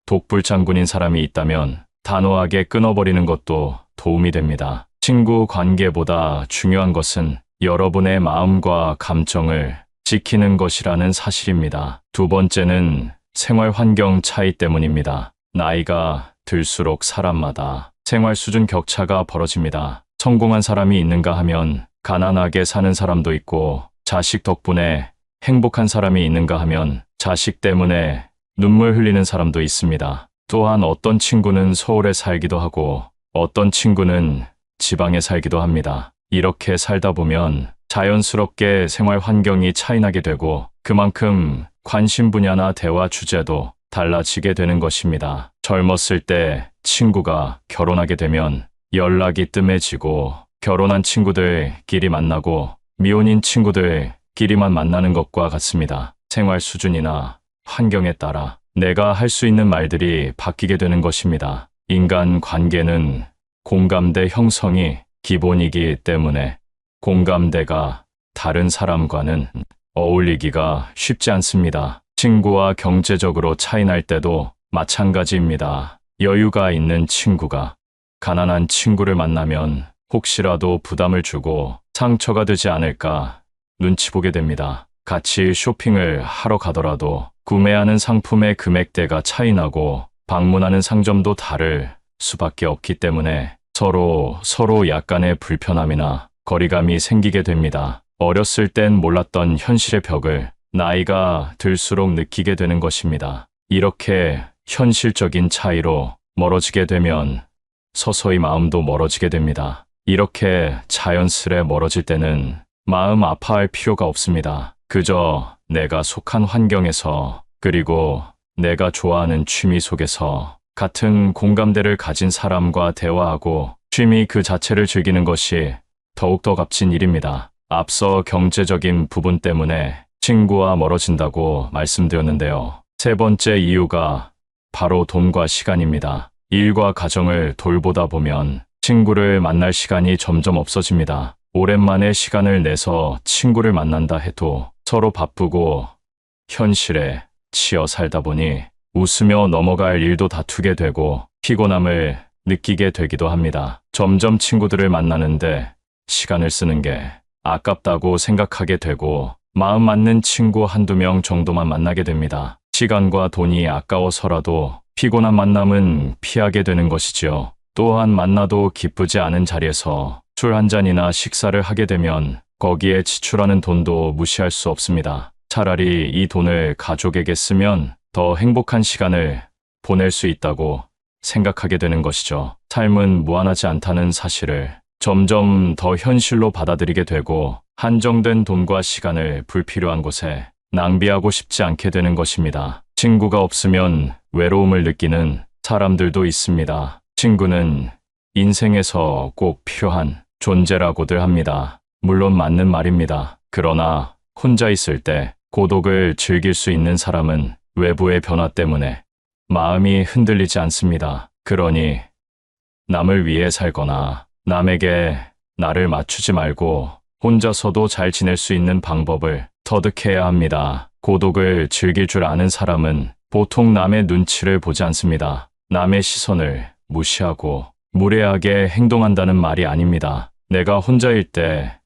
독불장군인 사람이 있다면 단호하게 끊어버리는 것도 도움이 됩니다. 친구 관계보다 중요한 것은 여러분의 마음과 감정을 지키는 것이라는 사실입니다. 두 번째는 생활 환경 차이 때문입니다. 나이가 들수록 사람마다 생활 수준 격차가 벌어집니다. 성공한 사람이 있는가 하면 가난하게 사는 사람도 있고 자식 덕분에 행복한 사람이 있는가 하면 자식 때문에 눈물 흘리는 사람도 있습니다. 또한 어떤 친구는 서울에 살기도 하고 어떤 친구는 지방에 살기도 합니다. 이렇게 살다 보면 자연스럽게 생활 환경이 차이나게 되고 그만큼 관심 분야나 대화 주제도 달라지게 되는 것입니다. 젊었을 때 친구가 결혼하게 되면 연락이 뜸해지고 결혼한 친구들끼리 만나고 미혼인 친구들끼리만 만나는 것과 같습니다. 생활 수준이나 환경에 따라 내가 할 수 있는 말들이 바뀌게 되는 것입니다. 인간 관계는 공감대 형성이 기본이기 때문에 공감대가 다른 사람과는 어울리기가 쉽지 않습니다. 친구와 경제적으로 차이날 때도 마찬가지입니다. 여유가 있는 친구가 가난한 친구를 만나면 혹시라도 부담을 주고 상처가 되지 않을까 눈치 보게 됩니다. 같이 쇼핑을 하러 가더라도 구매하는 상품의 금액대가 차이나고 방문하는 상점도 다를 수밖에 없기 때문에 서로 약간의 불편함이나 거리감이 생기게 됩니다. 어렸을 땐 몰랐던 현실의 벽을 나이가 들수록 느끼게 되는 것입니다. 이렇게 현실적인 차이로 멀어지게 되면 서서히 마음도 멀어지게 됩니다. 이렇게 자연스레 멀어질 때는 마음 아파할 필요가 없습니다. 그저 내가 속한 환경에서 그리고 내가 좋아하는 취미 속에서 같은 공감대를 가진 사람과 대화하고 취미 그 자체를 즐기는 것이 더욱더 값진 일입니다. 앞서 경제적인 부분 때문에 친구와 멀어진다고 말씀드렸는데요. 세 번째 이유가 바로 돈과 시간입니다. 일과 가정을 돌보다 보면 친구를 만날 시간이 점점 없어집니다. 오랜만에 시간을 내서 친구를 만난다 해도 서로 바쁘고 현실에 치여 살다 보니 웃으며 넘어갈 일도 다투게 되고 피곤함을 느끼게 되기도 합니다. 점점 친구들을 만나는데 시간을 쓰는 게 아깝다고 생각하게 되고 마음 맞는 친구 한두 명 정도만 만나게 됩니다. 시간과 돈이 아까워서라도 피곤한 만남은 피하게 되는 것이지요. 또한 만나도 기쁘지 않은 자리에서 술 한 잔이나 식사를 하게 되면 거기에 지출하는 돈도 무시할 수 없습니다. 차라리 이 돈을 가족에게 쓰면 더 행복한 시간을 보낼 수 있다고 생각하게 되는 것이죠. 삶은 무한하지 않다는 사실을 점점 더 현실로 받아들이게 되고 한정된 돈과 시간을 불필요한 곳에 낭비하고 싶지 않게 되는 것입니다. 친구가 없으면 외로움을 느끼는 사람들도 있습니다. 친구는 인생에서 꼭 필요한 존재라고들 합니다. 물론 맞는 말입니다. 그러나 혼자 있을 때 고독을 즐길 수 있는 사람은 외부의 변화 때문에 마음이 흔들리지 않습니다. 그러니 남을 위해 살거나 남에게 나를 맞추지 말고 혼자서도 잘 지낼 수 있는 방법을 터득해야 합니다. 고독을 즐길 줄 아는 사람은 보통 남의 눈치를 보지 않습니다. 남의 시선을 무시하고 무례하게 행동한다는 말이 아닙니다. 내가 혼자일 때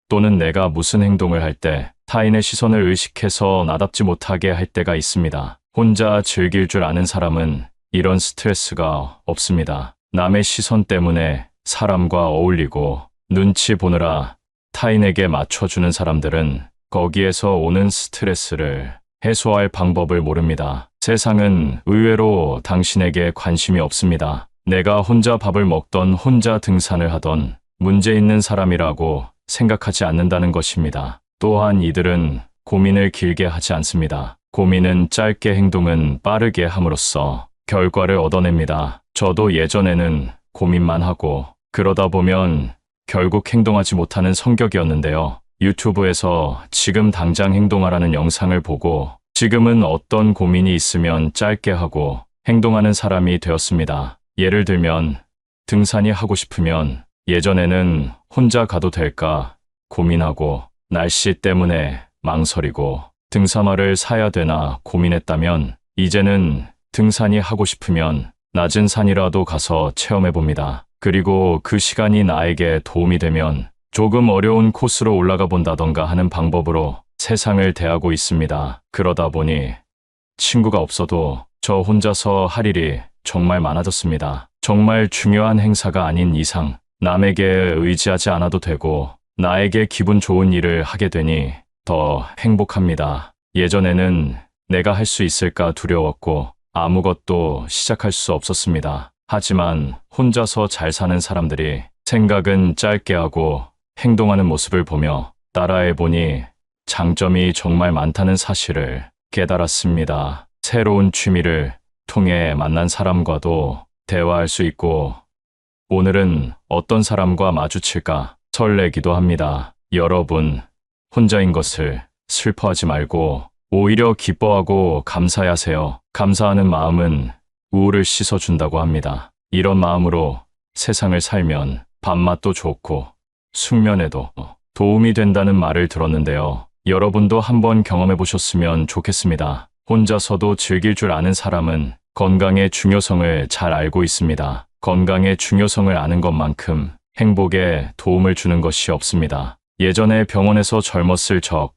또는 내가 무슨 행동을 할 때 타인의 시선을 의식해서 나답지 못하게 할 때가 있습니다. 혼자 즐길 줄 아는 사람은 이런 스트레스가 없습니다. 남의 시선 때문에 사람과 어울리고 눈치 보느라 타인에게 맞춰주는 사람들은 거기에서 오는 스트레스를 해소할 방법을 모릅니다. 세상은 의외로 당신에게 관심이 없습니다. 내가 혼자 밥을 먹던 혼자 등산을 하던 문제 있는 사람이라고 생각하지 않는다는 것입니다. 또한 이들은 고민을 길게 하지 않습니다. 고민은 짧게, 행동은 빠르게 함으로써 결과를 얻어냅니다. 저도 예전에는 고민만 하고 그러다 보면 결국 행동하지 못하는 성격이었는데요. 유튜브에서 지금 당장 행동하라는 영상을 보고 지금은 어떤 고민이 있으면 짧게 하고 행동하는 사람이 되었습니다. 예를 들면 등산이 하고 싶으면 예전에는 혼자 가도 될까 고민하고 날씨 때문에 망설이고 등산화를 사야 되나 고민했다면 이제는 등산이 하고 싶으면 낮은 산이라도 가서 체험해 봅니다. 그리고 그 시간이 나에게 도움이 되면 조금 어려운 코스로 올라가 본다던가 하는 방법으로 세상을 대하고 있습니다. 그러다 보니 친구가 없어도 저 혼자서 할 일이 정말 많아졌습니다. 정말 중요한 행사가 아닌 이상 남에게 의지하지 않아도 되고 나에게 기분 좋은 일을 하게 되니 더 행복합니다. 예전에는 내가 할 수 있을까 두려웠고 아무것도 시작할 수 없었습니다. 하지만 혼자서 잘 사는 사람들이 생각은 짧게 하고 행동하는 모습을 보며 따라해보니 장점이 정말 많다는 사실을 깨달았습니다. 새로운 취미를 통해 만난 사람과도 대화할 수 있고 오늘은 어떤 사람과 마주칠까 설레기도 합니다. 여러분, 혼자인 것을 슬퍼하지 말고 오히려 기뻐하고 감사하세요. 감사하는 마음은 우울을 씻어준다고 합니다. 이런 마음으로 세상을 살면 밥맛도 좋고 숙면에도 도움이 된다는 말을 들었는데요. 여러분도 한번 경험해 보셨으면 좋겠습니다. 혼자서도 즐길 줄 아는 사람은 건강의 중요성을 잘 알고 있습니다. 건강의 중요성을 아는 것만큼 행복에 도움을 주는 것이 없습니다. 예전에 병원에서 젊었을 적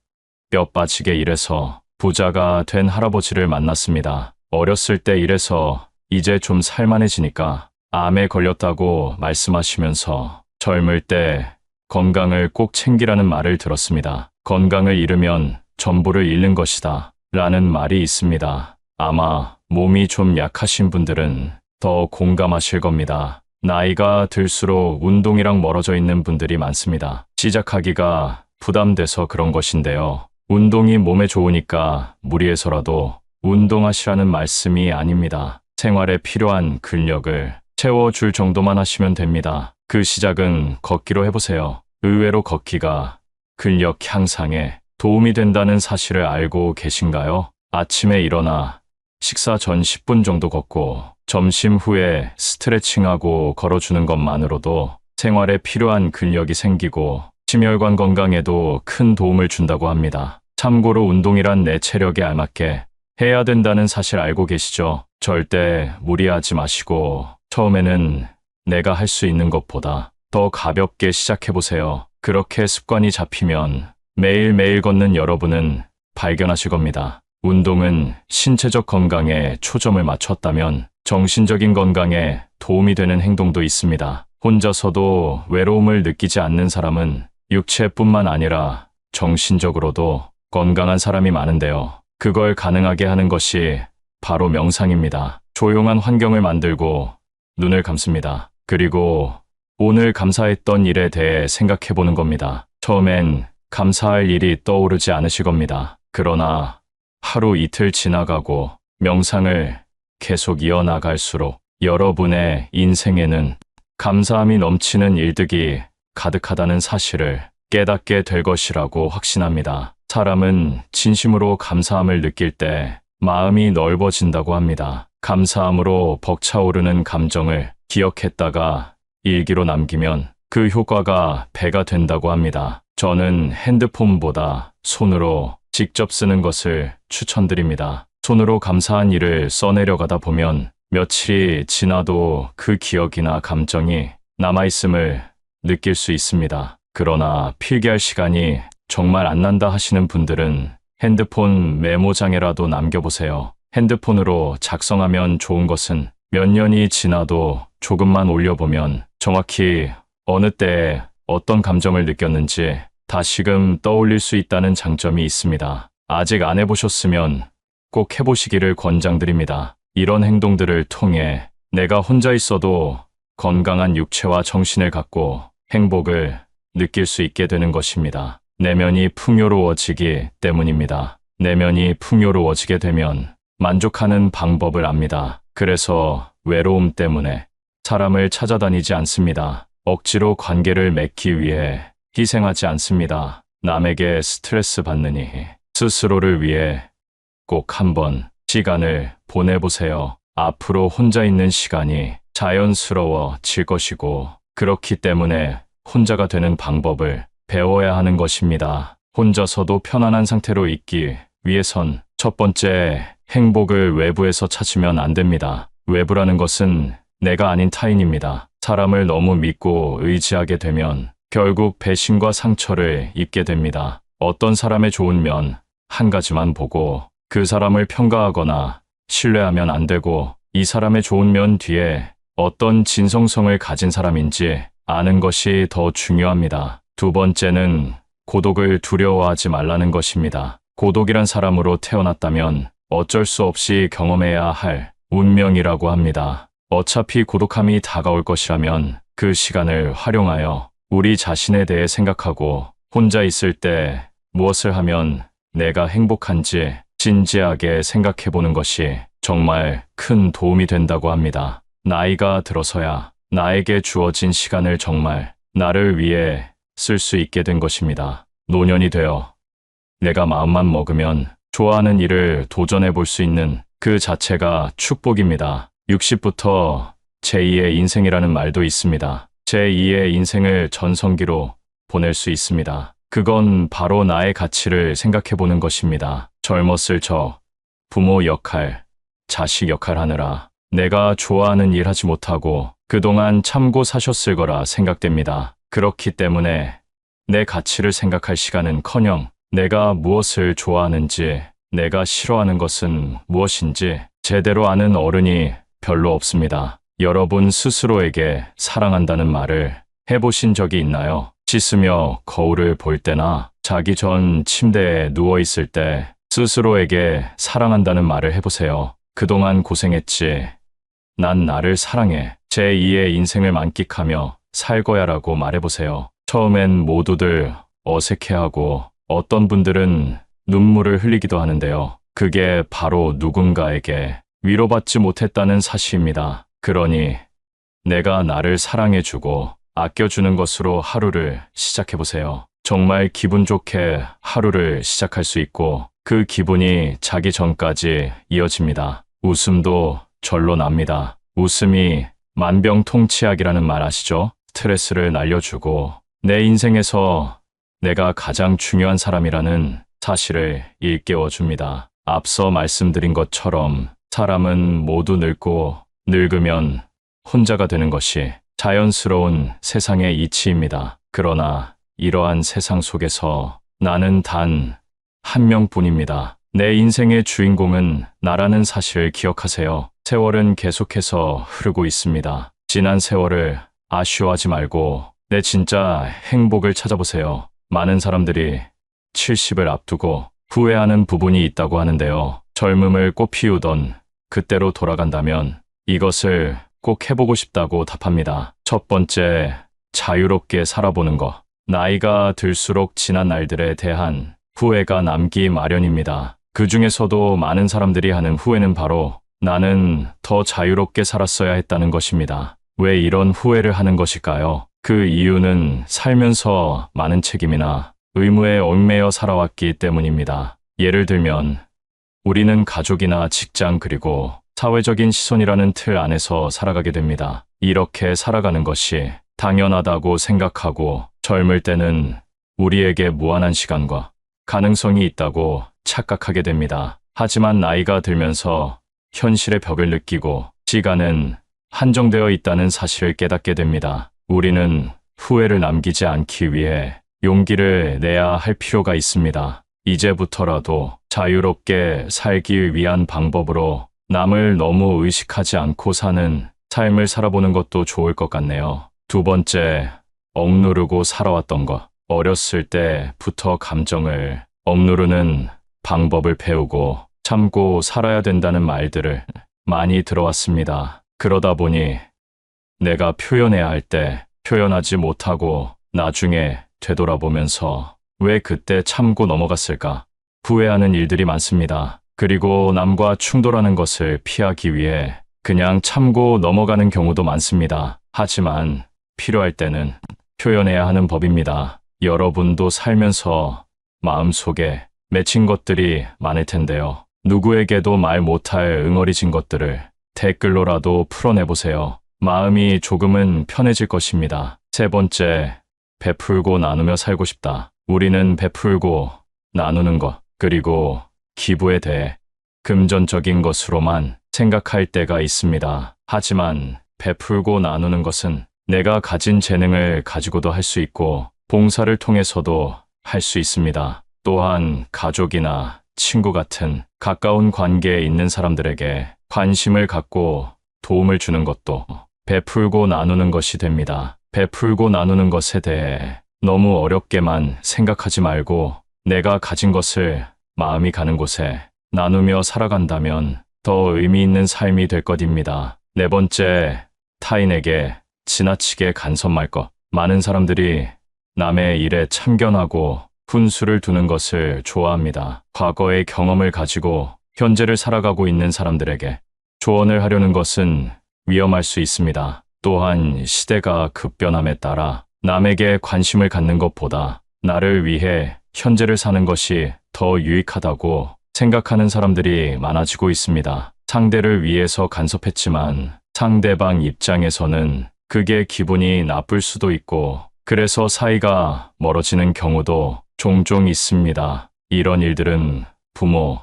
뼈 빠지게 일해서 부자가 된 할아버지를 만났습니다. 어렸을 때 일해서 이제 좀 살만해지니까 암에 걸렸다고 말씀하시면서 젊을 때 건강을 꼭 챙기라는 말을 들었습니다. 건강을 잃으면 전부를 잃는 것이다 라는 말이 있습니다. 아마 몸이 좀 약하신 분들은 더 공감하실 겁니다. 나이가 들수록 운동이랑 멀어져 있는 분들이 많습니다. 시작하기가 부담돼서 그런 것인데요. 운동이 몸에 좋으니까 무리해서라도 운동하시라는 말씀이 아닙니다. 생활에 필요한 근력을 채워줄 정도만 하시면 됩니다. 그 시작은 걷기로 해보세요. 의외로 걷기가 근력 향상에 도움이 된다는 사실을 알고 계신가요? 아침에 일어나 식사 전 10분 정도 걷고 점심 후에 스트레칭하고 걸어주는 것만으로도 생활에 필요한 근력이 생기고 심혈관 건강에도 큰 도움을 준다고 합니다. 참고로 운동이란 내 체력에 알맞게 해야 된다는 사실 알고 계시죠? 절대 무리하지 마시고 처음에는 내가 할 수 있는 것보다 더 가볍게 시작해보세요. 그렇게 습관이 잡히면 매일매일 걷는 여러분은 발견하실 겁니다. 운동은 신체적 건강에 초점을 맞췄다면 정신적인 건강에 도움이 되는 행동도 있습니다. 혼자서도 외로움을 느끼지 않는 사람은 육체뿐만 아니라 정신적으로도 건강한 사람이 많은데요. 그걸 가능하게 하는 것이 바로 명상입니다. 조용한 환경을 만들고 눈을 감습니다. 그리고 오늘 감사했던 일에 대해 생각해 보는 겁니다. 처음엔 감사할 일이 떠오르지 않으실 겁니다. 그러나 하루 이틀 지나가고 명상을 계속 이어나갈수록 여러분의 인생에는 감사함이 넘치는 일들이 가득하다는 사실을 깨닫게 될 것이라고 확신합니다. 사람은 진심으로 감사함을 느낄 때 마음이 넓어진다고 합니다. 감사함으로 벅차오르는 감정을 기억했다가 일기로 남기면 그 효과가 배가 된다고 합니다. 저는 핸드폰보다 손으로 직접 쓰는 것을 추천드립니다. 손으로 감사한 일을 써내려가다 보면 며칠이 지나도 그 기억이나 감정이 남아있음을 느낄 수 있습니다. 그러나 필기할 시간이 정말 안 난다 하시는 분들은 핸드폰 메모장에라도 남겨보세요. 핸드폰으로 작성하면 좋은 것은 몇 년이 지나도 조금만 올려보면 정확히 어느 때에 어떤 감정을 느꼈는지 다시금 떠올릴 수 있다는 장점이 있습니다. 아직 안 해보셨으면 꼭 해보시기를 권장드립니다. 이런 행동들을 통해 내가 혼자 있어도 건강한 육체와 정신을 갖고 행복을 느낄 수 있게 되는 것입니다. 내면이 풍요로워지기 때문입니다. 내면이 풍요로워지게 되면 만족하는 방법을 압니다. 그래서 외로움 때문에 사람을 찾아다니지 않습니다. 억지로 관계를 맺기 위해 희생하지 않습니다. 남에게 스트레스 받느니 스스로를 위해 꼭 한번 시간을 보내보세요. 앞으로 혼자 있는 시간이 자연스러워질 것이고 그렇기 때문에 혼자가 되는 방법을 배워야 하는 것입니다. 혼자서도 편안한 상태로 있기 위해선 첫 번째, 행복을 외부에서 찾으면 안 됩니다. 외부라는 것은 내가 아닌 타인입니다. 사람을 너무 믿고 의지하게 되면 결국 배신과 상처를 입게 됩니다. 어떤 사람의 좋은 면 한 가지만 보고 그 사람을 평가하거나 신뢰하면 안 되고 이 사람의 좋은 면 뒤에 어떤 진성성을 가진 사람인지 아는 것이 더 중요합니다. 두 번째는 고독을 두려워하지 말라는 것입니다. 고독이란 사람으로 태어났다면 어쩔 수 없이 경험해야 할 운명이라고 합니다. 어차피 고독함이 다가올 것이라면 그 시간을 활용하여 우리 자신에 대해 생각하고 혼자 있을 때 무엇을 하면 내가 행복한지 진지하게 생각해보는 것이 정말 큰 도움이 된다고 합니다. 나이가 들어서야 나에게 주어진 시간을 정말 나를 위해 쓸 수 있게 된 것입니다. 노년이 되어 내가 마음만 먹으면 좋아하는 일을 도전해 볼 수 있는 그 자체가 축복입니다. 60부터 제2의 인생이라는 말도 있습니다. 제2의 인생을 전성기로 보낼 수 있습니다. 그건 바로 나의 가치를 생각해 보는 것입니다. 젊었을 적 부모 역할, 자식 역할 하느라 내가 좋아하는 일 하지 못하고 그동안 참고 사셨을 거라 생각됩니다. 그렇기 때문에 내 가치를 생각할 시간은커녕 내가 무엇을 좋아하는지, 내가 싫어하는 것은 무엇인지 제대로 아는 어른이 별로 없습니다. 여러분 스스로에게 사랑한다는 말을 해보신 적이 있나요? 씻으며 거울을 볼 때나 자기 전 침대에 누워있을 때 스스로에게 사랑한다는 말을 해보세요. 그동안 고생했지. 난 나를 사랑해. 제2의 인생을 만끽하며 살 거야라고 말해보세요. 처음엔 모두들 어색해하고 어떤 분들은 눈물을 흘리기도 하는데요. 그게 바로 누군가에게 위로받지 못했다는 사실입니다. 그러니 내가 나를 사랑해주고 아껴주는 것으로 하루를 시작해보세요. 정말 기분 좋게 하루를 시작할 수 있고 그 기분이 자기 전까지 이어집니다. 웃음도 절로 납니다. 웃음이 만병통치약이라는 말 아시죠? 스트레스를 날려주고 내 인생에서 내가 가장 중요한 사람이라는 사실을 일깨워줍니다. 앞서 말씀드린 것처럼 사람은 모두 늙고 늙으면 혼자가 되는 것이 자연스러운 세상의 이치입니다. 그러나 이러한 세상 속에서 나는 단 한 명뿐입니다. 내 인생의 주인공은 나라는 사실을 기억하세요. 세월은 계속해서 흐르고 있습니다. 지난 세월을 아쉬워하지 말고 내 진짜 행복을 찾아보세요. 많은 사람들이 70을 앞두고 후회하는 부분이 있다고 하는데요. 젊음을 꽃피우던 그때로 돌아간다면 이것을 꼭 해보고 싶다고 답합니다. 첫 번째, 자유롭게 살아보는 것. 나이가 들수록 지난 날들에 대한 후회가 남기 마련입니다. 그 중에서도 많은 사람들이 하는 후회는 바로 나는 더 자유롭게 살았어야 했다는 것입니다. 왜 이런 후회를 하는 것일까요? 그 이유는 살면서 많은 책임이나 의무에 얽매여 살아왔기 때문입니다. 예를 들면, 우리는 가족이나 직장 그리고 사회적인 시선이라는 틀 안에서 살아가게 됩니다. 이렇게 살아가는 것이 당연하다고 생각하고 젊을 때는 우리에게 무한한 시간과 가능성이 있다고 착각하게 됩니다. 하지만 나이가 들면서 현실의 벽을 느끼고 시간은 한정되어 있다는 사실을 깨닫게 됩니다. 우리는 후회를 남기지 않기 위해 용기를 내야 할 필요가 있습니다. 이제부터라도 자유롭게 살기 위한 방법으로 남을 너무 의식하지 않고 사는 삶을 살아보는 것도 좋을 것 같네요. 두 번째, 억누르고 살아왔던 것. 어렸을 때부터 감정을 억누르는 방법을 배우고 참고 살아야 된다는 말들을 많이 들어왔습니다. 그러다 보니 내가 표현해야 할 때 표현하지 못하고 나중에 되돌아보면서 왜 그때 참고 넘어갔을까 후회하는 일들이 많습니다. 그리고 남과 충돌하는 것을 피하기 위해 그냥 참고 넘어가는 경우도 많습니다. 하지만 필요할 때는 표현해야 하는 법입니다. 여러분도 살면서 마음속에 맺힌 것들이 많을 텐데요. 누구에게도 말 못할 응어리진 것들을 댓글로라도 풀어내보세요. 마음이 조금은 편해질 것입니다. 세 번째, 베풀고 나누며 살고 싶다. 우리는 베풀고 나누는 것, 그리고 기부에 대해 금전적인 것으로만 생각할 때가 있습니다. 하지만 베풀고 나누는 것은 내가 가진 재능을 가지고도 할 수 있고 봉사를 통해서도 할 수 있습니다. 또한 가족이나 친구 같은 가까운 관계에 있는 사람들에게 관심을 갖고 도움을 주는 것도 베풀고 나누는 것이 됩니다. 베풀고 나누는 것에 대해 너무 어렵게만 생각하지 말고 내가 가진 것을 마음이 가는 곳에 나누며 살아간다면 더 의미 있는 삶이 될 것입니다. 네 번째, 타인에게 지나치게 간섭할 것. 많은 사람들이 남의 일에 참견하고 훈수를 두는 것을 좋아합니다. 과거의 경험을 가지고 현재를 살아가고 있는 사람들에게 조언을 하려는 것은 위험할 수 있습니다. 또한 시대가 급변함에 따라 남에게 관심을 갖는 것보다 나를 위해 현재를 사는 것이 더 유익하다고 생각하는 사람들이 많아지고 있습니다. 상대를 위해서 간섭했지만 상대방 입장에서는 그게 기분이 나쁠 수도 있고 그래서 사이가 멀어지는 경우도 종종 있습니다. 이런 일들은 부모,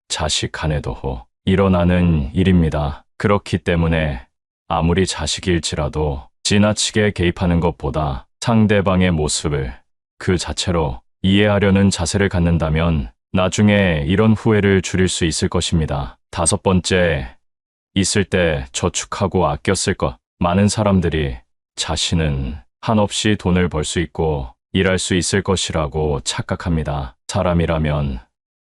자식 간에도 일어나는 일입니다. 그렇기 때문에 아무리 자식일지라도 지나치게 개입하는 것보다 상대방의 모습을 그 자체로 이해하려는 자세를 갖는다면 나중에 이런 후회를 줄일 수 있을 것입니다. 다섯 번째, 있을 때 저축하고 아껴 쓸 것. 많은 사람들이 자신은 한없이 돈을 벌 수 있고 일할 수 있을 것이라고 착각합니다. 사람이라면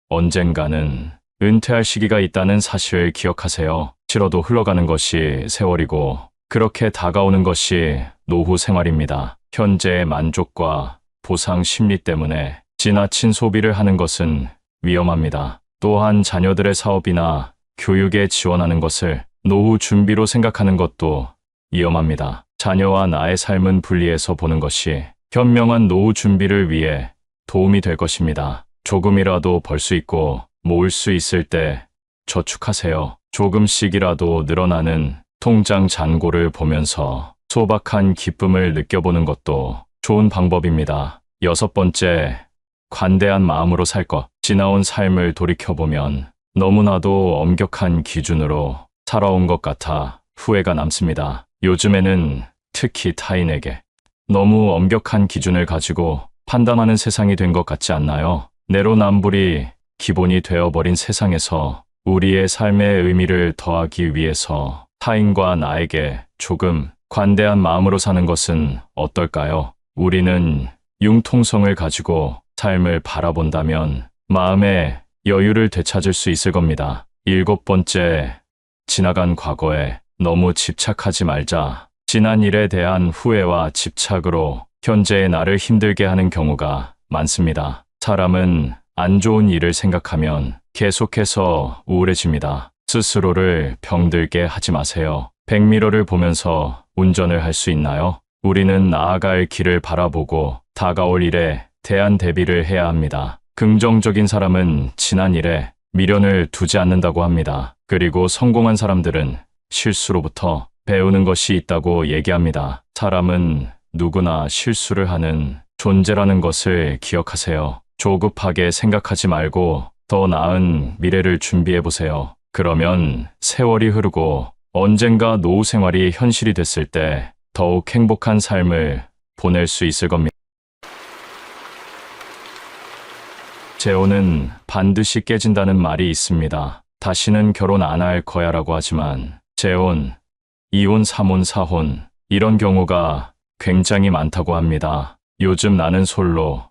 언젠가는 은퇴할 시기가 있다는 사실을 기억하세요. 싫어도 흘러가는 것이 세월이고 그렇게 다가오는 것이 노후 생활입니다. 현재의 만족과 보상 심리 때문에 지나친 소비를 하는 것은 위험합니다. 또한 자녀들의 사업이나 교육에 지원하는 것을 노후 준비로 생각하는 것도 위험합니다. 자녀와 나의 삶은 분리해서 보는 것이 현명한 노후 준비를 위해 도움이 될 것입니다. 조금이라도 벌 수 있고 모을 수 있을 때 저축하세요. 조금씩이라도 늘어나는 통장 잔고를 보면서 소박한 기쁨을 느껴보는 것도 좋은 방법입니다. 여섯 번째, 관대한 마음으로 살 것. 지나온 삶을 돌이켜보면 너무나도 엄격한 기준으로 살아온 것 같아 후회가 남습니다. 요즘에는 특히 타인에게 너무 엄격한 기준을 가지고 판단하는 세상이 된 것 같지 않나요? 내로남불이 기본이 되어버린 세상에서 우리의 삶의 의미를 더하기 위해서 타인과 나에게 조금 관대한 마음으로 사는 것은 어떨까요? 우리는 융통성을 가지고 삶을 바라본다면 마음의 여유를 되찾을 수 있을 겁니다. 일곱 번째, 지나간 과거에 너무 집착하지 말자. 지난 일에 대한 후회와 집착으로 현재의 나를 힘들게 하는 경우가 많습니다. 사람은 안 좋은 일을 생각하면 계속해서 우울해집니다. 스스로를 병들게 하지 마세요. 백미러를 보면서 운전을 할 수 있나요? 우리는 나아갈 길을 바라보고 다가올 일에 대한 대비를 해야 합니다. 긍정적인 사람은 지난 일에 미련을 두지 않는다고 합니다. 그리고 성공한 사람들은 실수로부터 배우는 것이 있다고 얘기합니다. 사람은 누구나 실수를 하는 존재라는 것을 기억하세요. 조급하게 생각하지 말고 더 나은 미래를 준비해 보세요. 그러면 세월이 흐르고 언젠가 노후 생활이 현실이 됐을 때 더욱 행복한 삶을 보낼 수 있을 겁니다. 재혼은 반드시 깨진다는 말이 있습니다. 다시는 결혼 안 할 거야라고 하지만 재혼, 이혼, 삼혼, 사혼 이런 경우가 굉장히 많다고 합니다. 요즘 나는 솔로,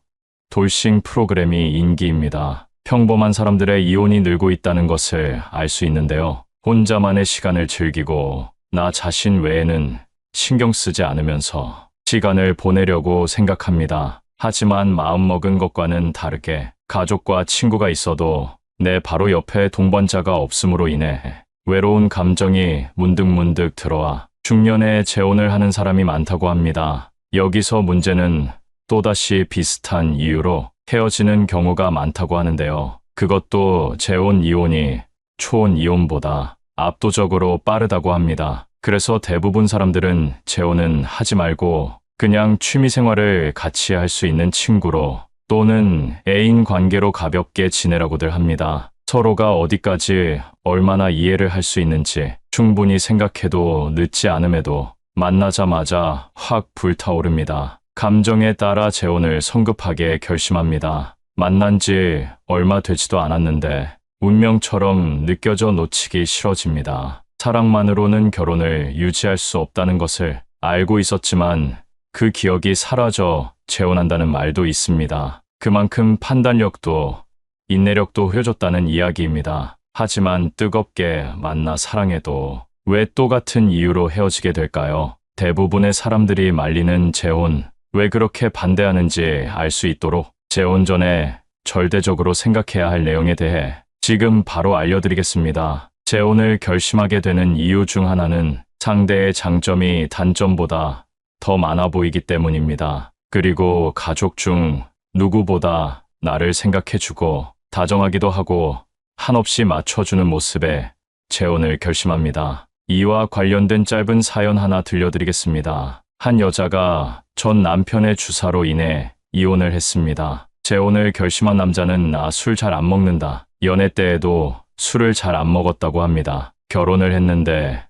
돌싱 프로그램이 인기입니다. 평범한 사람들의 이혼이 늘고 있다는 것을 알 수 있는데요. 혼자만의 시간을 즐기고 나 자신 외에는 신경 쓰지 않으면서 시간을 보내려고 생각합니다. 하지만 마음먹은 것과는 다르게 가족과 친구가 있어도 내 바로 옆에 동반자가 없음으로 인해 외로운 감정이 문득문득 들어와 중년에 재혼을 하는 사람이 많다고 합니다. 여기서 문제는 또다시 비슷한 이유로 헤어지는 경우가 많다고 하는데요. 그것도 재혼 이혼이 초혼 이혼보다 압도적으로 빠르다고 합니다. 그래서 대부분 사람들은 재혼은 하지 말고 그냥 취미 생활을 같이 할 수 있는 친구로 또는 애인 관계로 가볍게 지내라고들 합니다. 서로가 어디까지 얼마나 이해를 할 수 있는지 충분히 생각해도 늦지 않음에도 만나자마자 확 불타오릅니다. 감정에 따라 재혼을 성급하게 결심합니다. 만난 지 얼마 되지도 않았는데 운명처럼 느껴져 놓치기 싫어집니다. 사랑만으로는 결혼을 유지할 수 없다는 것을 알고 있었지만 그 기억이 사라져 재혼한다는 말도 있습니다. 그만큼 판단력도 인내력도 흐려졌다는 이야기입니다. 하지만 뜨겁게 만나 사랑해도 왜 또 같은 이유로 헤어지게 될까요? 대부분의 사람들이 말리는 재혼, 왜 그렇게 반대하는지 알 수 있도록 재혼 전에 절대적으로 생각해야 할 내용에 대해 지금 바로 알려드리겠습니다. 재혼을 결심하게 되는 이유 중 하나는 상대의 장점이 단점보다 더 많아 보이기 때문입니다. 그리고 가족 중 누구보다 나를 생각해주고 다정하기도 하고 한없이 맞춰주는 모습에 재혼을 결심합니다. 이와 관련된 짧은 사연 하나 들려드리겠습니다. 한 여자가 전 남편의 주사로 인해 이혼을 했습니다. 재혼을 결심한 남자는 나 술 잘 안 먹는다. 연애 때에도 술을 잘 안 먹었다고 합니다. 결혼을 했는데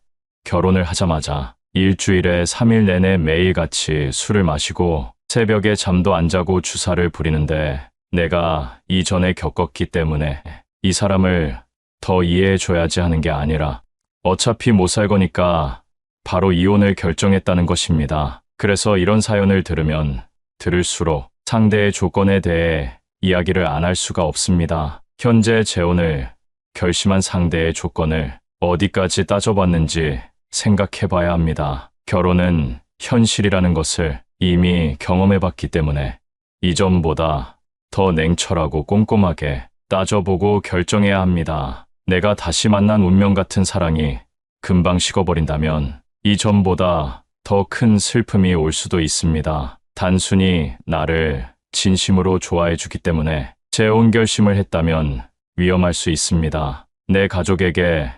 결혼을 하자마자 일주일에 3일 내내 매일같이 술을 마시고 새벽에 잠도 안 자고 주사를 부리는데 내가 이전에 겪었기 때문에 이 사람을 더 이해해줘야지 하는 게 아니라 어차피 못 살 거니까 바로 이혼을 결정했다는 것입니다. 그래서 이런 사연을 들으면 들을수록 상대의 조건에 대해 이야기를 안 할 수가 없습니다. 현재 재혼을 결심한 상대의 조건을 어디까지 따져봤는지 생각해봐야 합니다. 결혼은 현실이라는 것을 이미 경험해봤기 때문에 이전보다 더 냉철하고 꼼꼼하게 따져보고 결정해야 합니다. 내가 다시 만난 운명 같은 사랑이 금방 식어버린다면 이전보다 더 큰 슬픔이 올 수도 있습니다. 단순히 나를 진심으로 좋아해주기 때문에 재혼 결심을 했다면 위험할 수 있습니다. 내 가족에게,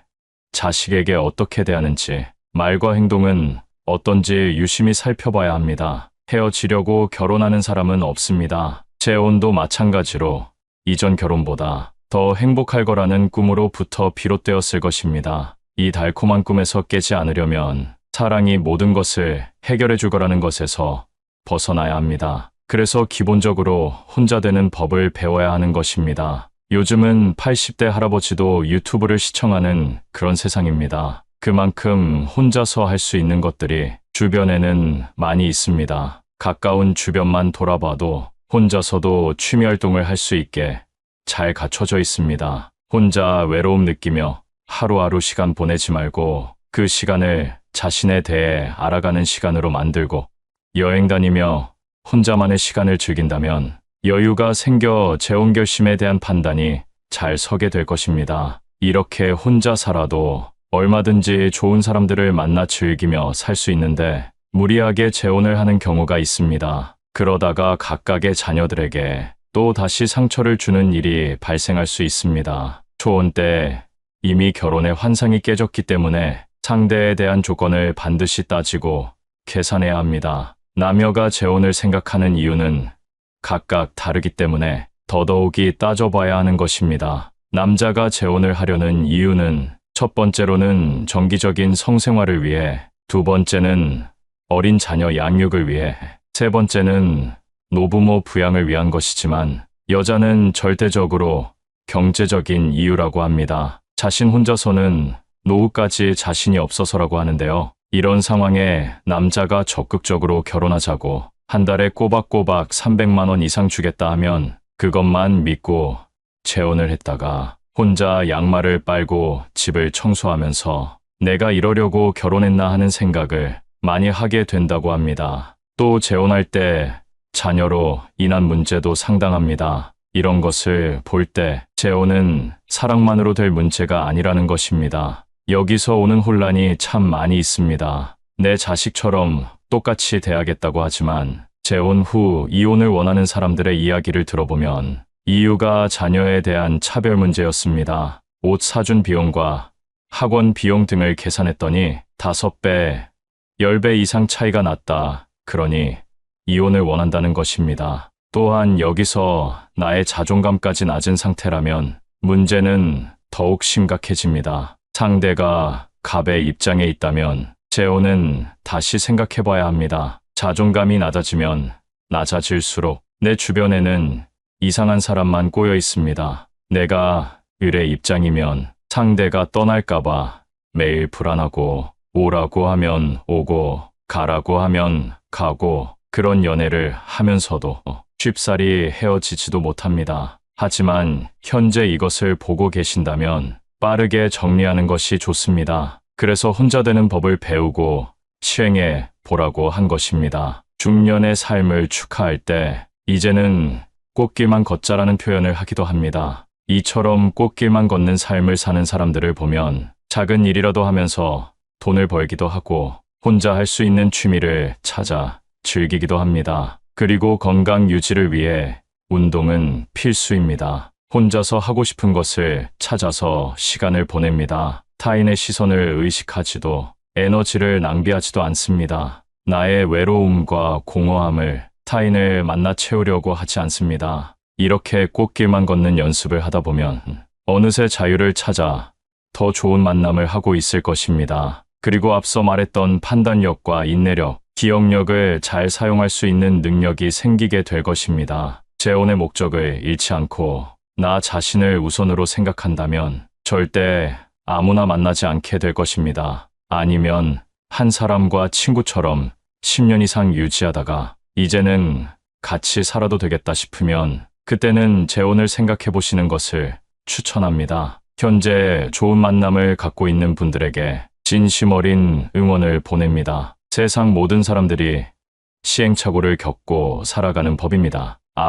자식에게 어떻게 대하는지, 말과 행동은 어떤지 유심히 살펴봐야 합니다. 헤어지려고 결혼하는 사람은 없습니다. 재혼도 마찬가지로 이전 결혼보다 더 행복할 거라는 꿈으로부터 비롯되었을 것입니다. 이 달콤한 꿈에서 깨지 않으려면 사랑이 모든 것을 해결해 줄 거라는 것에서 벗어나야 합니다. 그래서 기본적으로 혼자 되는 법을 배워야 하는 것입니다. 요즘은 80대 할아버지도 유튜브를 시청하는 그런 세상입니다. 그만큼 혼자서 할 수 있는 것들이 주변에는 많이 있습니다. 가까운 주변만 돌아봐도 혼자서도 취미 활동을 할 수 있게 잘 갖춰져 있습니다. 혼자 외로움 느끼며 하루하루 시간 보내지 말고 그 시간을 자신에 대해 알아가는 시간으로 만들고 여행 다니며 혼자만의 시간을 즐긴다면 여유가 생겨 재혼 결심에 대한 판단이 잘 서게 될 것입니다. 이렇게 혼자 살아도 얼마든지 좋은 사람들을 만나 즐기며 살 수 있는데 무리하게 재혼을 하는 경우가 있습니다. 그러다가 각각의 자녀들에게 또 다시 상처를 주는 일이 발생할 수 있습니다. 초혼 때 이미 결혼의 환상이 깨졌기 때문에 상대에 대한 조건을 반드시 따지고 계산해야 합니다. 남녀가 재혼을 생각하는 이유는 각각 다르기 때문에 더더욱이 따져봐야 하는 것입니다. 남자가 재혼을 하려는 이유는 첫 번째로는 정기적인 성생활을 위해, 두 번째는 어린 자녀 양육을 위해, 세 번째는 노부모 부양을 위한 것이지만 여자는 절대적으로 경제적인 이유라고 합니다. 자신 혼자서는 노후까지 자신이 없어서라고 하는데요. 이런 상황에 남자가 적극적으로 결혼하자고 한 달에 꼬박꼬박 300만 원 이상 주겠다 하면 그것만 믿고 재혼을 했다가 혼자 양말을 빨고 집을 청소하면서 내가 이러려고 결혼했나 하는 생각을 많이 하게 된다고 합니다. 또 재혼할 때 자녀로 인한 문제도 상당합니다. 이런 것을 볼 때 재혼은 사랑만으로 될 문제가 아니라는 것입니다. 여기서 오는 혼란이 참 많이 있습니다. 내 자식처럼 똑같이 대하겠다고 하지만 재혼 후 이혼을 원하는 사람들의 이야기를 들어보면 이유가 자녀에 대한 차별 문제였습니다. 옷 사준 비용과 학원 비용 등을 계산했더니 5배, 10배 이상 차이가 났다. 그러니 이혼을 원한다는 것입니다. 또한 여기서 나의 자존감까지 낮은 상태라면 문제는 더욱 심각해집니다. 상대가 갑의 입장에 있다면 재혼은 다시 생각해봐야 합니다. 자존감이 낮아지면 낮아질수록 내 주변에는 이상한 사람만 꼬여 있습니다. 내가 을의 입장이면 상대가 떠날까봐 매일 불안하고 오라고 하면 오고 가라고 하면 가고 그런 연애를 하면서도 쉽사리 헤어지지도 못합니다. 하지만 현재 이것을 보고 계신다면 빠르게 정리하는 것이 좋습니다. 그래서 혼자 되는 법을 배우고 시행해 보라고 한 것입니다. 중년의 삶을 축하할 때 이제는 꽃길만 걷자라는 표현을 하기도 합니다. 이처럼 꽃길만 걷는 삶을 사는 사람들을 보면 작은 일이라도 하면서 돈을 벌기도 하고 혼자 할 수 있는 취미를 찾아 즐기기도 합니다. 그리고 건강 유지를 위해 운동은 필수입니다. 혼자서 하고 싶은 것을 찾아서 시간을 보냅니다. 타인의 시선을 의식하지도 에너지를 낭비하지도 않습니다. 나의 외로움과 공허함을 타인을 만나 채우려고 하지 않습니다. 이렇게 꽃길만 걷는 연습을 하다 보면 어느새 자유를 찾아 더 좋은 만남을 하고 있을 것입니다. 그리고 앞서 말했던 판단력과 인내력, 기억력을 잘 사용할 수 있는 능력이 생기게 될 것입니다. 재혼의 목적을 잃지 않고 나 자신을 우선으로 생각한다면 절대 아무나 만나지 않게 될 것입니다. 아니면 한 사람과 친구처럼 10년 이상 유지하다가 이제는 같이 살아도 되겠다 싶으면 그때는 재혼을 생각해 보시는 것을 추천합니다. 현재 좋은 만남을 갖고 있는 분들에게 진심 어린 응원을 보냅니다. 세상 모든 사람들이 시행착오를 겪고 살아가는 법입니다.